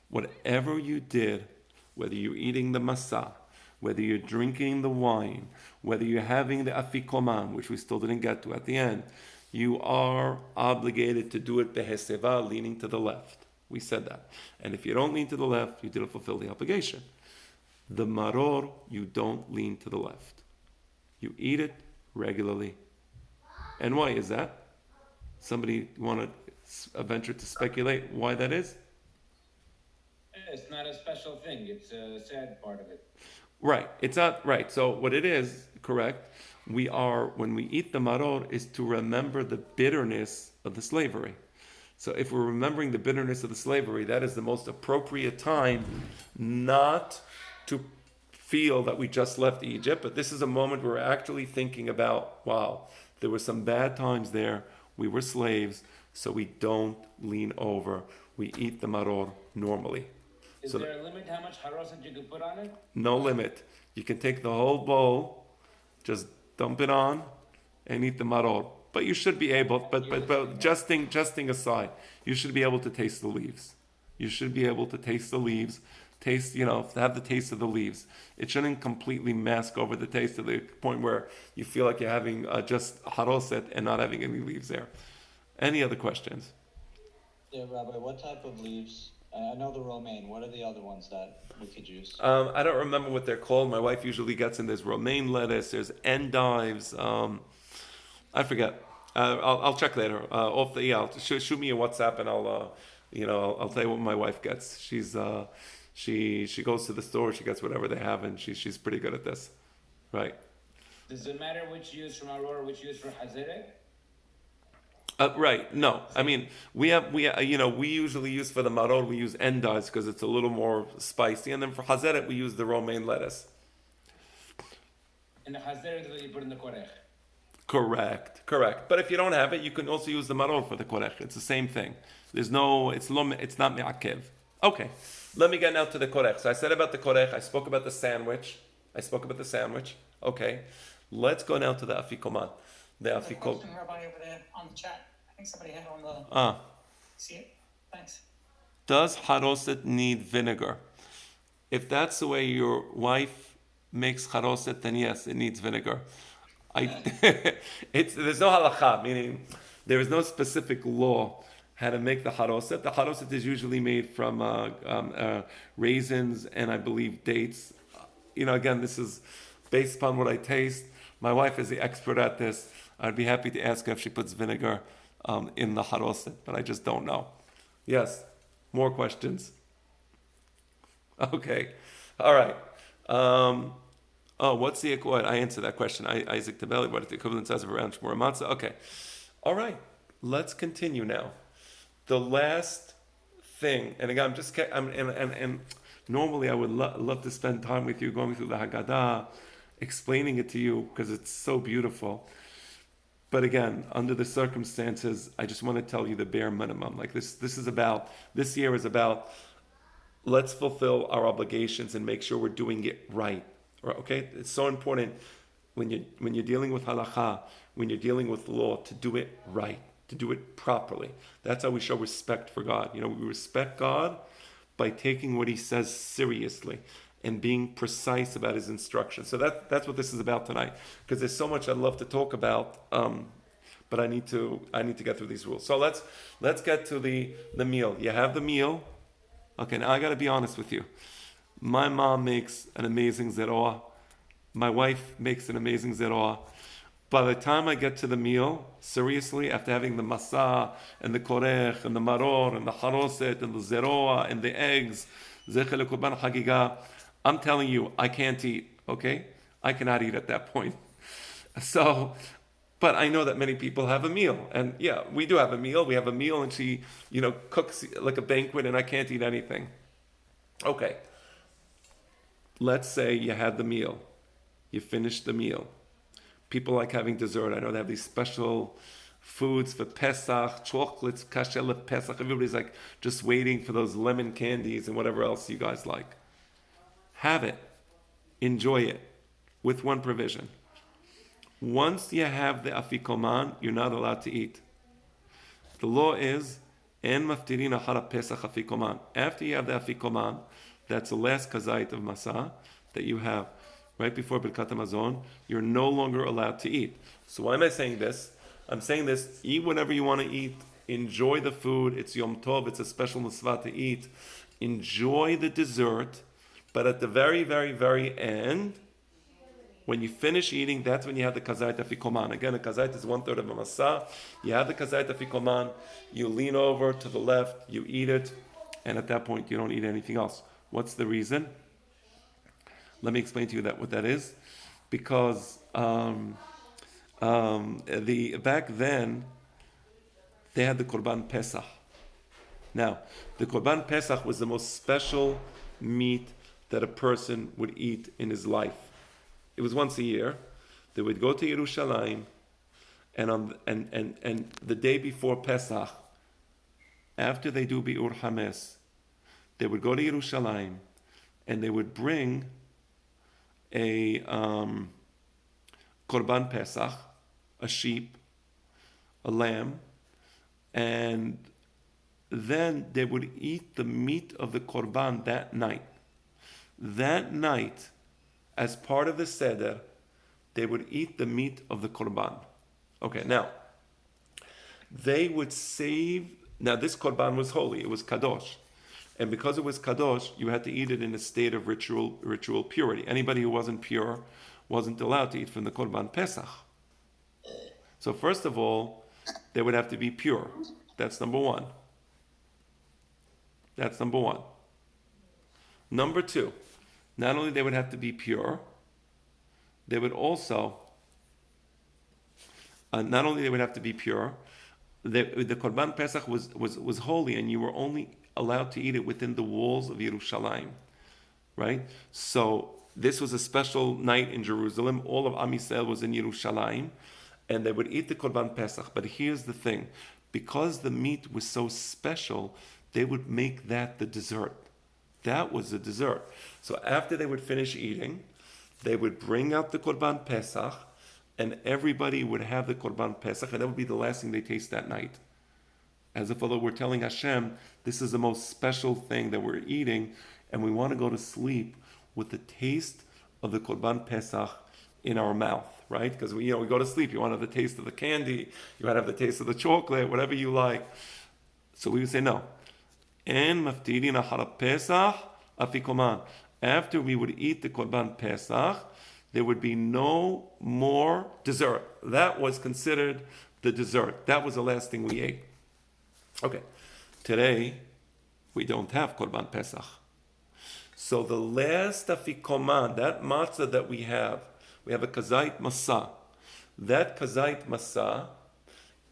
whatever you did, whether you're eating the masa, whether you're drinking the wine, whether you're having the afikoman, which we still didn't get to at the end, you are obligated to do it beheseva, leaning to the left. We said that. And if you don't lean to the left, you didn't fulfill the obligation. The maror, you don't lean to the left. You eat it regularly. And why is that? Somebody want to venture to speculate why that is? It's not a special thing. It's a sad part of it. Right. It's not right. So what it is, correct, when we eat the maror, is to remember the bitterness of the slavery. So if we're remembering the bitterness of the slavery, that is the most appropriate time not to feel that we just left Egypt, but this is a moment where we're actually thinking about, wow, there were some bad times there. We were slaves, so we don't lean over. We eat the maror normally. Is there a limit how much haroset you can put on it? No limit. You can take the whole bowl, just dump it on, and eat the maror. But you should be able, but justing aside, you should be able to taste the leaves. You should be able to taste the leaves. Have the taste of the leaves. It shouldn't completely mask over the taste to the point where you feel like you're having just haroset and not having any leaves there. Any other questions? Yeah, Rabbi, what type of leaves? I know the romaine. What are the other ones that we could use? I don't remember what they're called. My wife usually gets in. There's romaine lettuce. There's endives. I forget. I'll check later. Shoot me a WhatsApp and I'll tell you what my wife gets. She goes to the store, she gets whatever they have, and she's pretty good at this, right? Does it matter which you use for maror, which you use for hazeret? Right. No, I mean we usually use for the maror, we use endives because it's a little more spicy, and then for hazeret we use the romaine lettuce. And the hazeret is what you put in the korech. Correct. But if you don't have it, you can also use the maror for the korech. It's the same thing. It's not me'akev. Okay, let me get now to the korech. So I said about the korech, I spoke about the sandwich. Okay, let's go now to the afikoman. The There's a afikoman. question, Rabbi, over there on the chat. I think somebody had on the, Ah, see it? Thanks. does haroset need vinegar? If that's the way your wife makes haroset, then yes, it needs vinegar. There's no halacha, meaning there is no specific law how to make the haroset. The haroset is usually made from raisins and I believe dates. Again, this is based upon what I taste. My wife is the expert at this. I'd be happy to ask her if she puts vinegar in the haroset, but I just don't know. Yes, more questions. Okay, all right. What's the what? I answered that question. Isaac Tabelli, what is the equivalent size of a round shmura matzah? Okay, all right. Let's continue now. The last thing, and again, and normally I would love to spend time with you going through the Haggadah, explaining it to you because it's so beautiful. But again, under the circumstances, I just want to tell you the bare minimum. Like this year is about let's fulfill our obligations and make sure we're doing it right. Okay, it's so important when you're dealing with halacha, when you're dealing with law, to do it right, to do it properly. That's how we show respect for God. We respect God by taking what He says seriously and being precise about His instructions. So that's what this is about tonight. Because there's so much I'd love to talk about, but I need to get through these rules. So let's get to the meal. You have the meal. Okay, now I got to be honest with you. My mom makes an amazing zerah. My wife makes an amazing zerah. By the time I get to the meal, seriously, after having the masa and the korech and the maror and the haroset and the zerah and the eggs, zecher lekurban chagiga, I'm telling you, I can't eat. Okay, I cannot eat at that point. So, but I know that many people have a meal, and yeah, we do have a meal. We have a meal, and she, cooks like a banquet, and I can't eat anything. Okay. Let's say you had the meal, you finished the meal. People like having dessert. I know they have these special foods for Pesach, chocolates, kasher Pesach. Everybody's like just waiting for those lemon candies and whatever else you guys like. Have it, enjoy it, with one provision. Once you have the afikoman, you're not allowed to eat. The law is, en maftirin achara Pesach afikoman. After you have the afikoman, that's the last kazait of masa that you have right before Birkat Hamazon. You're no longer allowed to eat. So why am I saying this? I'm saying this, eat whatever you want to eat. Enjoy the food. It's Yom Tov. It's a special mitzvah to eat. Enjoy the dessert. But at the very, very, very end, when you finish eating, that's when you have the kazait afikoman. Again, a kazait is 1/3 of a masa. You have the kazait afikoman. You lean over to the left. You eat it. And at that point, you don't eat anything else. What's the reason? Let me explain to you what that is. Because back then they had the Korban Pesach. Now, the Korban Pesach was the most special meat that a person would eat in his life. It was once a year. They would go to Yerushalayim, and the day before Pesach, after they do Bi'ur Hames, they would go to Yerushalayim and they would bring a Korban Pesach, a sheep, a lamb, and then they would eat the meat of the Korban that night. That night, as part of the Seder, they would eat the meat of the Korban. Okay, now, they would save, now this Korban was holy, it was Kadosh. And because it was kadosh, you had to eat it in a state of ritual purity. Anybody who wasn't pure wasn't allowed to eat from the Korban Pesach. So first of all, they would have to be pure. That's number one. Number two, not only they would have to be pure, they would also, the Korban Pesach was holy, and you were only allowed to eat it within the walls of Yerushalayim, right? So this was a special night in Jerusalem. All of Am Yisrael was in Yerushalayim, and they would eat the Korban Pesach. But here's the thing. Because the meat was so special, they would make that the dessert. That was the dessert. So after they would finish eating, they would bring out the Korban Pesach, and everybody would have the Korban Pesach, and that would be the last thing they taste that night. As if although we're telling Hashem, this is the most special thing that we're eating, and we want to go to sleep with the taste of the Korban Pesach in our mouth, right? Because we go to sleep, you want to have the taste of the candy, you want to have the taste of the chocolate, whatever you like. So we would say no. En maftirin achar Pesach afikoman. After we would eat the Korban Pesach, there would be no more dessert. That was considered the dessert. That was the last thing we ate. Okay, today we don't have Korban Pesach. So the last afikoman, that matzah that we have a kazait masa. That kazait masa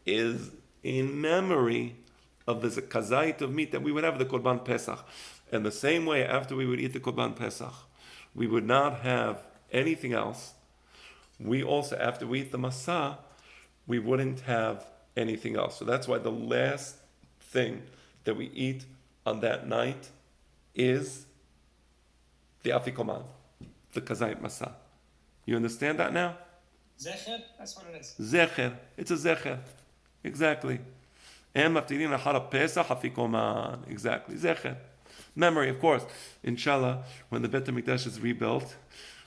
is in memory of the kazait of meat that we would have the Korban Pesach. And the same way, after we would eat the Korban Pesach, we would not have anything else. We also, after we eat the masa, we wouldn't have anything else. So that's why the last thing that we eat on that night is the afikoman, the kazait masa. You understand that now? Zecher, that's what it is. Zecher. It's a zecher. Exactly. And maftirin achar Pesach afikoman. Exactly. Zecher. Memory, of course. Inshallah, when the Beit HaMikdash is rebuilt,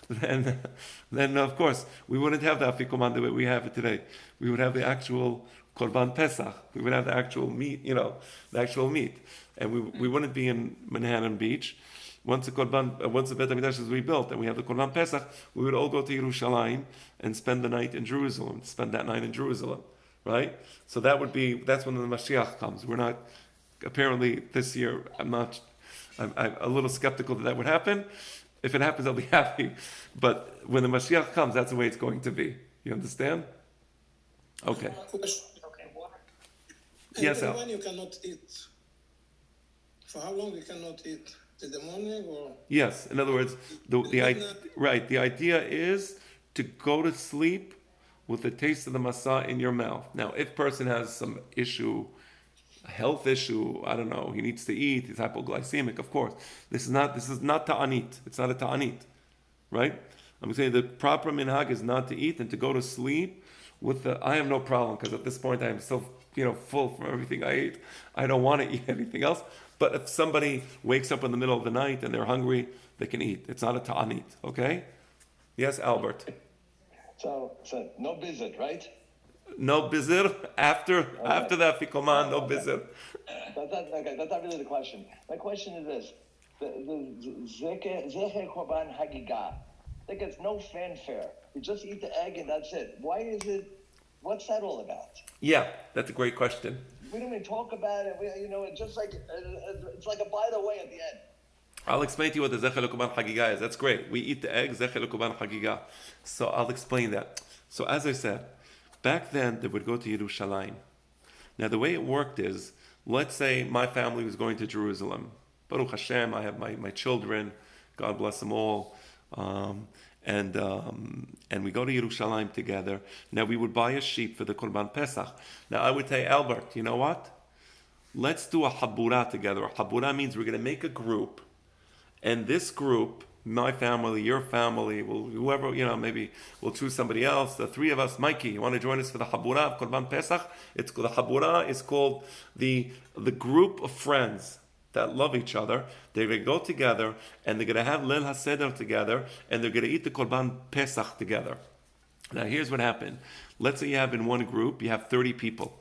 then of course, we wouldn't have the afikoman the way we have it today. We would have the actual Korban Pesach. We would have the actual meat, the actual meat. And we wouldn't be in Manhattan Beach. Once the Beit HaMikdash is rebuilt and we have the Korban Pesach, we would all go to Yerushalayim and spend the night in Jerusalem, spend that night in Jerusalem, right? So that's when the Mashiach comes. We're not, apparently this year, I'm a little skeptical that would happen. If it happens, I'll be happy. But when the Mashiach comes, that's the way it's going to be. You understand? Okay. Okay, water. Yes, Al. When you cannot eat, for how long you cannot eat? Till the morning or? Yes. In other words, the idea is to go to sleep with the taste of the masa in your mouth. Now, if person has some issue, a health issue, I don't know, he needs to eat, he's hypoglycemic, of course. This is not ta'anit. It's not a ta'anit, right? I'm saying the proper minhag is not to eat and to go to sleep with I have no problem, because at this point I am so full from everything I ate. I don't want to eat anything else. But if somebody wakes up in the middle of the night and they're hungry, they can eat. It's not a ta'anit, okay? Yes, Albert. So no visit, right? No bizir after the afikoman, no bizir. That's not really the question. My question is this: the zecher korban hagigah. That gets no fanfare. You just eat the egg and that's it. Why is it? What's that all about? Yeah, that's a great question. We don't even talk about it. It's just like it's like a by the way at the end. I'll explain to you what the zecher l'korban hagigah is. That's great. We eat the egg, zecher l'korban hagigah. So I'll explain that. So as I said, back then they would go to Yerushalayim. Now the way it worked is, let's say my family was going to Jerusalem. Baruch Hashem, I have my children. God bless them all. And we go to Yerushalayim together. Now we would buy a sheep for the Korban Pesach. Now I would say, Albert, you know what? Let's do a habura together. A habura means we're going to make a group, and this group, my family, your family, whoever, maybe we'll choose somebody else. The three of us, Mikey, you want to join us for the habura of Korban Pesach? The habura is called the group of friends that love each other. They're going to go together and they're going to have Leil HaSeder together and they're going to eat the Korban Pesach together. Now here's what happened. Let's say you have in one group, you have 30 people.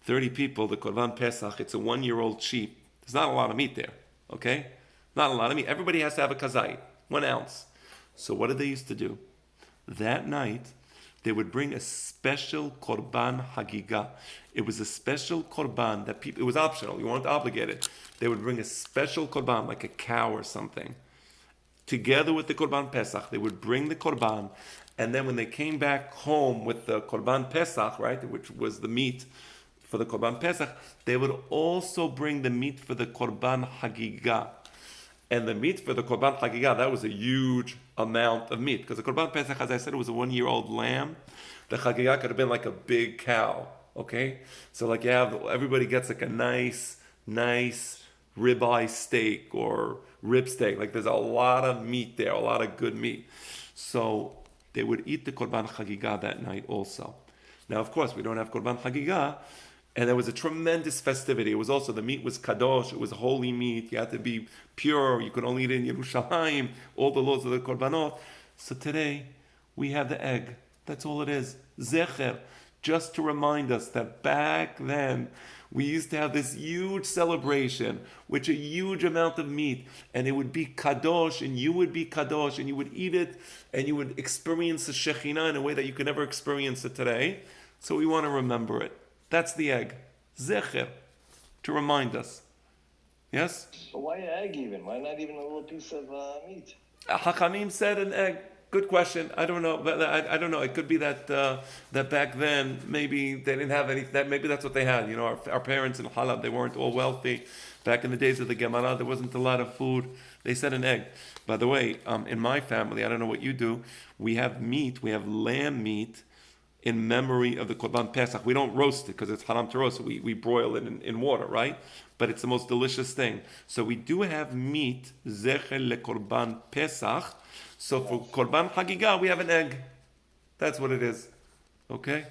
30 people, the Korban Pesach, it's a 1-year-old sheep. There's not a lot of meat there, okay? Not a lot of meat. Everybody has to have a kazait, 1 ounce. So what did they used to do? That night, they would bring a special korban hagigah. It was a special korban that it was optional. You weren't obligated. They would bring a special korban, like a cow or something. Together with the korban Pesach, they would bring the korban, and then when they came back home with the korban Pesach, right, which was the meat for the korban Pesach, they would also bring the meat for the korban hagigah. And the meat for the Korban Hagigah, that was a huge amount of meat. Because the Korban Pesach, as I said, it was a 1-year-old lamb. The Hagigah could have been like a big cow, okay? So like everybody gets like a nice nice ribeye steak or rib steak. Like there's a lot of meat there, a lot of good meat. So they would eat the Korban Chagiga that night also. Now, of course, we don't have Korban Chagiga, and there was a tremendous festivity. It was also, the meat was kadosh, it was holy meat, you had to be pure, you could only eat it in Yerushalayim, all the laws of the Korbanot. So today, we have the egg. That's all it is. Zecher, just to remind us that back then, we used to have this huge celebration, which a huge amount of meat, and it would be kadosh, and you would be kadosh, and you would eat it, and you would experience the Shekhinah in a way that you could never experience it today. So we want to remember it. That's the egg. Zecher, to remind us. Yes? But why egg even? Why not even a little piece of meat? Hachamim said an egg. Good question. I don't know. But I don't know. It could be that that back then maybe they didn't have any. That maybe that's what they had. You know, our parents in Halab, they weren't all wealthy. Back in the days of the Gemara, there wasn't a lot of food. They said an egg. By the way, in my family, I don't know what you do. We have meat. We have lamb meat in memory of the Korban Pesach. We don't roast it because it's haram to roast. We broil it in water, right? But it's the most delicious thing. So we do have meat, zecher lekorban Pesach. So for Korban Chagiga, we have an egg. That's what it is. Okay?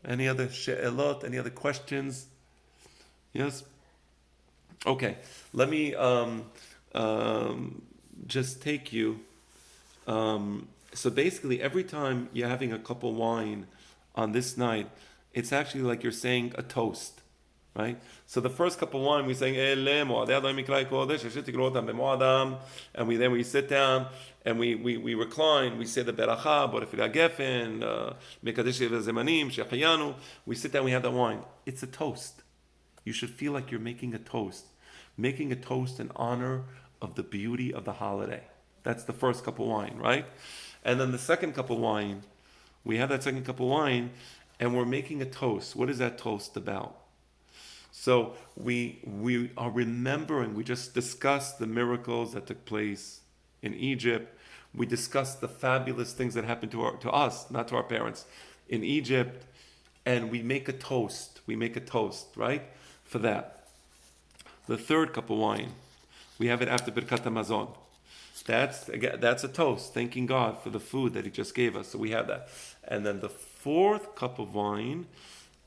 Any other she'elot? Any other questions? Yes? Okay. Let me just take you. So basically, every time you're having a cup of wine on this night, it's actually like you're saying a toast. Right? So the first cup of wine, we're saying, and we sit down and we recline, we say the beracha, we sit down, we have that wine. It's a toast. You should feel like you're making a toast. Making a toast in honor of the beauty of the holiday. That's the first cup of wine, right? And then the second cup of wine, we have that second cup of wine, and we're making a toast. What is that toast about? So we are remembering, we just discussed the miracles that took place in Egypt. We discussed the fabulous things that happened to us, not to our parents, in Egypt. And we make a toast. We make a toast, right? For that. The third cup of wine, we have it after Birkat HaMazon. That's a toast, thanking God for the food that He just gave us. So we have that. And then the fourth cup of wine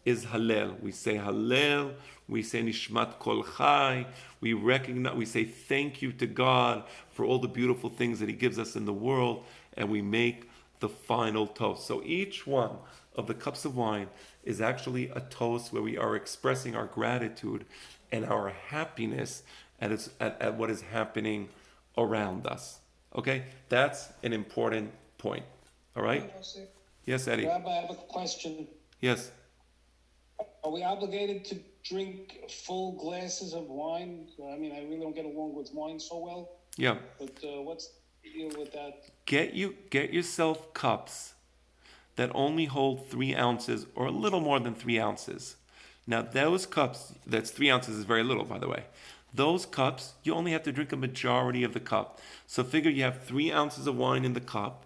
is Hallel. We say Hallel, we say Nishmat Kol Chai, we recognize, we say thank you to God for all the beautiful things that He gives us in the world, and we make the final toast. So each one of the cups of wine is actually a toast where we are expressing our gratitude and our happiness at what is happening around us. Okay? That's an important point. All right? Yes, Eddie? Rabbi, I have a question. Yes. Are we obligated to drink full glasses of wine? I mean, I really don't get along with wine so well. Yeah. But what's the deal with that? Get yourself cups that only hold 3 ounces or a little more than 3 ounces. Now those cups, that's 3 ounces is very little, by the way. Those cups, you only have to drink a majority of the cup. So figure you have 3 ounces of wine in the cup.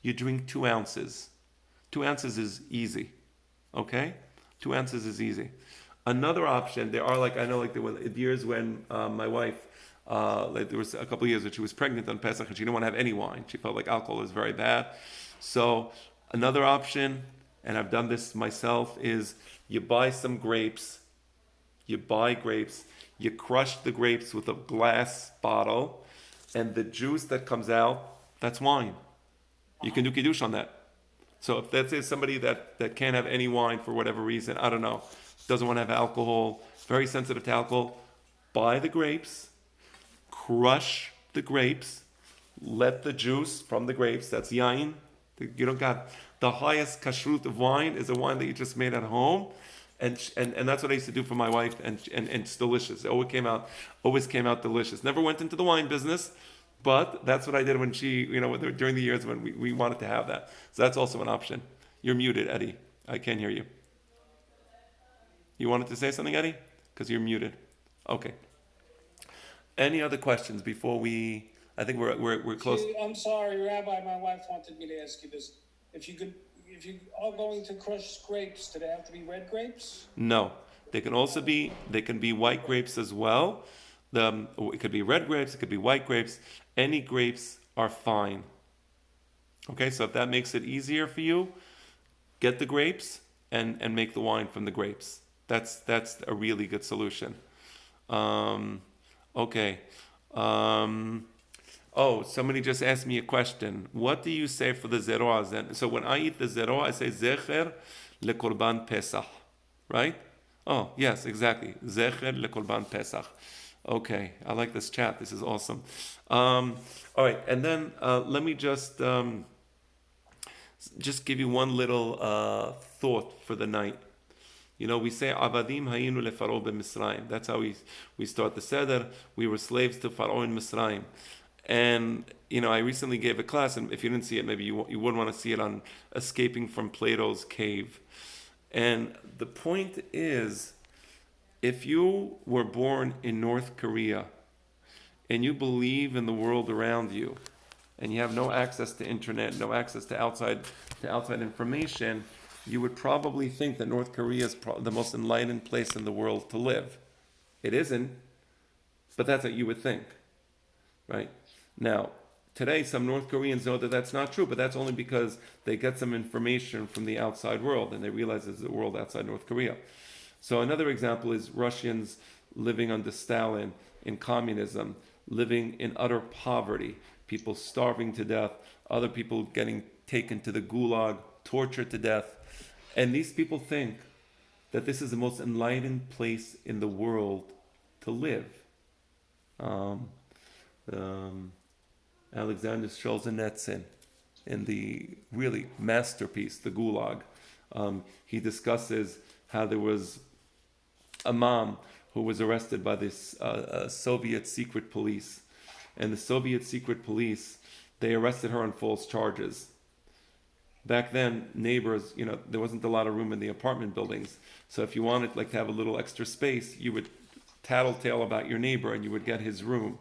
You drink 2 ounces. 2 ounces is easy. Okay? 2 ounces is easy. Another option, there were years when my wife, there was a couple of years that she was pregnant on Pesach and she didn't want to have any wine. She felt like alcohol is very bad. So another option, and I've done this myself, is you buy some grapes. You buy grapes. You crush the grapes with a glass bottle, and the juice that comes out, that's wine. You can do kiddush on that. So if that is somebody that can't have any wine for whatever reason, I don't know, doesn't want to have alcohol, very sensitive to alcohol, buy the grapes, crush the grapes, let the juice from the grapes, that's yain. You don't got the highest kashrut of wine is a wine that you just made at home. And that's what I used to do for my wife, and it's delicious. It always came out delicious. Never went into the wine business, but that's what I did when she, during the years when we wanted to have that. So that's also an option. You're muted, Eddie. I can't hear you. You wanted to say something, Eddie? Because you're muted. Okay. Any other questions before I think we're close. I'm sorry, Rabbi. My wife wanted me to ask you this. If you could if you are going to crush grapes, do they have to be red grapes? No, they can be white grapes as well. It could be red grapes, it could be white grapes. Any grapes are fine. Okay, so if that makes it easier for you, get the grapes and make the wine from the grapes. That's a really good solution. Okay. Oh, somebody just asked me a question. What do you say for the zeroah then? So when I eat the zeroah, I say zecher lekorban pesach, right? Oh, yes, exactly. Zecher lekorban pesach. Okay, I like this chat. This is awesome. All right, and then let me just give you one little thought for the night. You know, we say Abadim hayinu lefaro b'Misraim. That's how we start the Seder. We were slaves to Pharaoh in Misraim. And, you know, I recently gave a class, and if you didn't see it, maybe you wouldn't want to see it, on escaping from Plato's cave. And the point is, if you were born in North Korea and you believe in the world around you, and you have no access to internet, no access to outside information, you would probably think that North Korea is the most enlightened place in the world to live. It isn't, but that's what you would think, right? Now, today some North Koreans know that that's not true, but that's only because they get some information from the outside world and they realize there's a world outside North Korea. So another example is Russians living under Stalin in communism, living in utter poverty, people starving to death, other people getting taken to the gulag, tortured to death. And these people think that this is the most enlightened place in the world to live. Alexander Solzhenitsyn, in the really masterpiece, The Gulag, he discusses how there was a mom who was arrested by this Soviet secret police. And the Soviet secret police, they arrested her on false charges. Back then, neighbors, you know, there wasn't a lot of room in the apartment buildings. So if you wanted to have a little extra space, you would tattletale about your neighbor and you would get his room.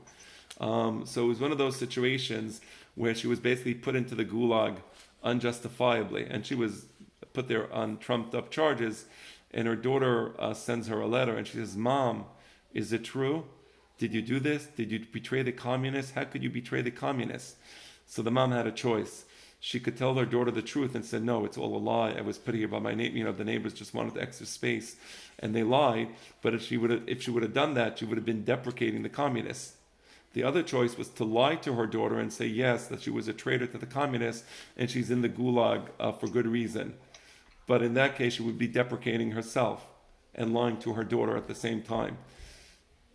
So it was one of those situations where she was basically put into the gulag unjustifiably, and she was put there on trumped up charges. And her daughter sends her a letter, and she says, "Mom, is it true? Did you do this? Did you betray the communists? How could you betray the communists?" So the mom had a choice. She could tell her daughter the truth and said, "No, it's all a lie. I was put here by my neighbor. You know, the neighbors just wanted the extra space, and they lied." But if she would have done that, she would have been deprecating the communists. The other choice was to lie to her daughter and say, yes, that she was a traitor to the communists and she's in the gulag for good reason. But in that case, she would be deprecating herself and lying to her daughter at the same time.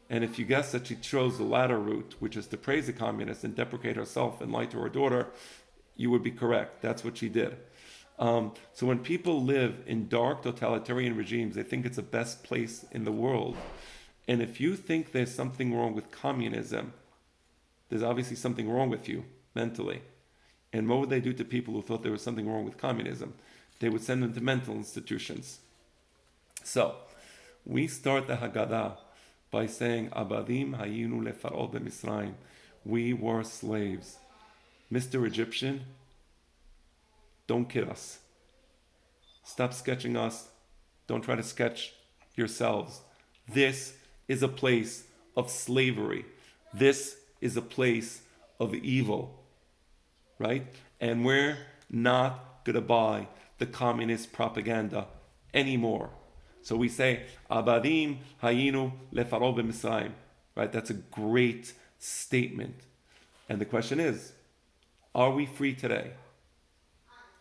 And if you guess that she chose the latter route, which is to praise the communists and deprecate herself and lie to her daughter, you would be correct. That's what she did. So when people live in dark totalitarian regimes, they think it's the best place in the world. And if you think there's something wrong with communism, there's obviously something wrong with you mentally. And what would they do to people who thought there was something wrong with communism? They would send them to mental institutions. So, we start the Haggadah by saying, Abadim hayinu lefaro b'Misraim. We were slaves. Mr. Egyptian, don't kid us. Stop sketching us. Don't try to sketch yourselves. This is a place of slavery. This is a place of evil, right? And we're not going to buy the communist propaganda anymore. So we say, Abadim hayinu lefaro b'Misraim, right? That's a great statement. And the question is, are we free today?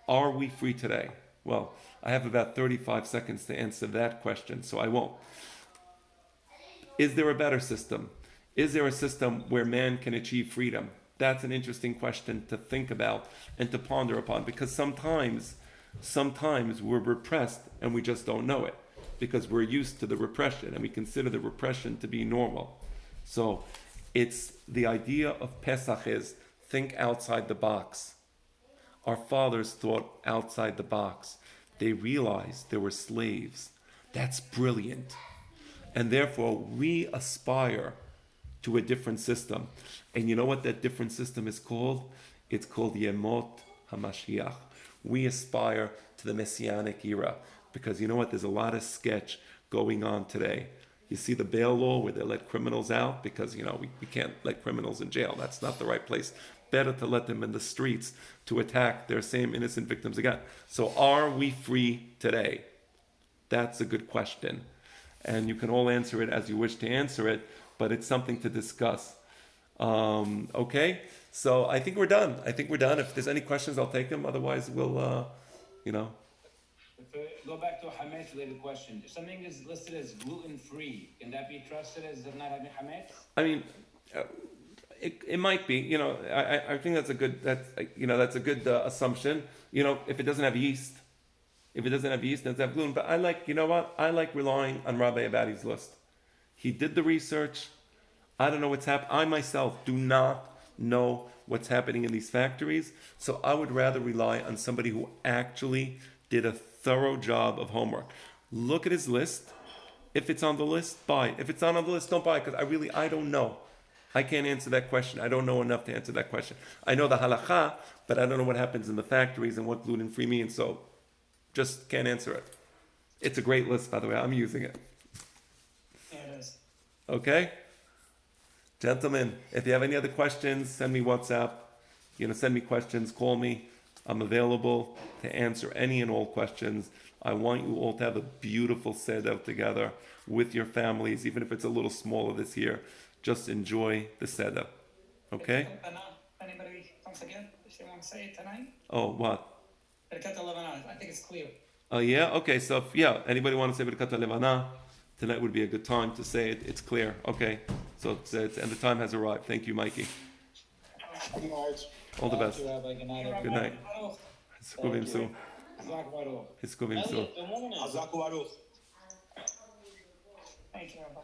Are we free today? Well, I have about 35 seconds to answer that question, so I won't. Is there a better system? Is there a system where man can achieve freedom? That's an interesting question to think about and to ponder upon, because sometimes we're repressed and we just don't know it because we're used to the repression and we consider the repression to be normal. So it's the idea of Pesach is think outside the box. Our fathers thought outside the box. They realized they were slaves. That's brilliant. And therefore we aspire to a different system. And you know what that different system is called? It's called Yemot HaMashiach. we aspire to the Messianic era. Because you know what? There's a lot of sketch going on today. You see the bail law where they let criminals out because, we can't let criminals in jail. That's not the right place. Better to let them in the streets to attack their same innocent victims again. So are we free today? That's a good question. And you can all answer it as you wish to answer it, but it's something to discuss. Okay? So I think we're done. If there's any questions, I'll take them. Otherwise, we'll, Go back to a hametz related question. If something is listed as gluten free, can that be trusted as not having hametz? I mean, it might be. I think that's a good assumption. If it doesn't have yeast, it doesn't have gluten. But I like relying on Rabbi Abadi's list. He did the research. I don't know what's happening. I myself do not know what's happening in these factories. So I would rather rely on somebody who actually did a thorough job of homework. Look at his list. If it's on the list, buy. If it's not on the list, don't buy, because I don't know. I can't answer that question. I don't know enough to answer that question. I know the halacha, but I don't know what happens in the factories and what gluten-free means, so just can't answer it. It's a great list, by the way. I'm using it. Yeah, it is. Okay? Gentlemen, if you have any other questions, send me WhatsApp. Send me questions, call me. I'm available to answer any and all questions. I want you all to have a beautiful Seder together with your families, even if it's a little smaller this year. Just enjoy the Seder. Okay? Anybody comes again? If they want to say it tonight? Oh, what? Birkat Lebanon. I think it's clear. Oh, yeah? Okay, so anybody want to say Birkat Levana? Tonight would be a good time to say it. It's clear. Okay. So and the time has arrived. Thank you, Mikey. All the best. Good night. Good night. Hiskuvim Su. Hiskuvim Su. Thank you, Rabbi.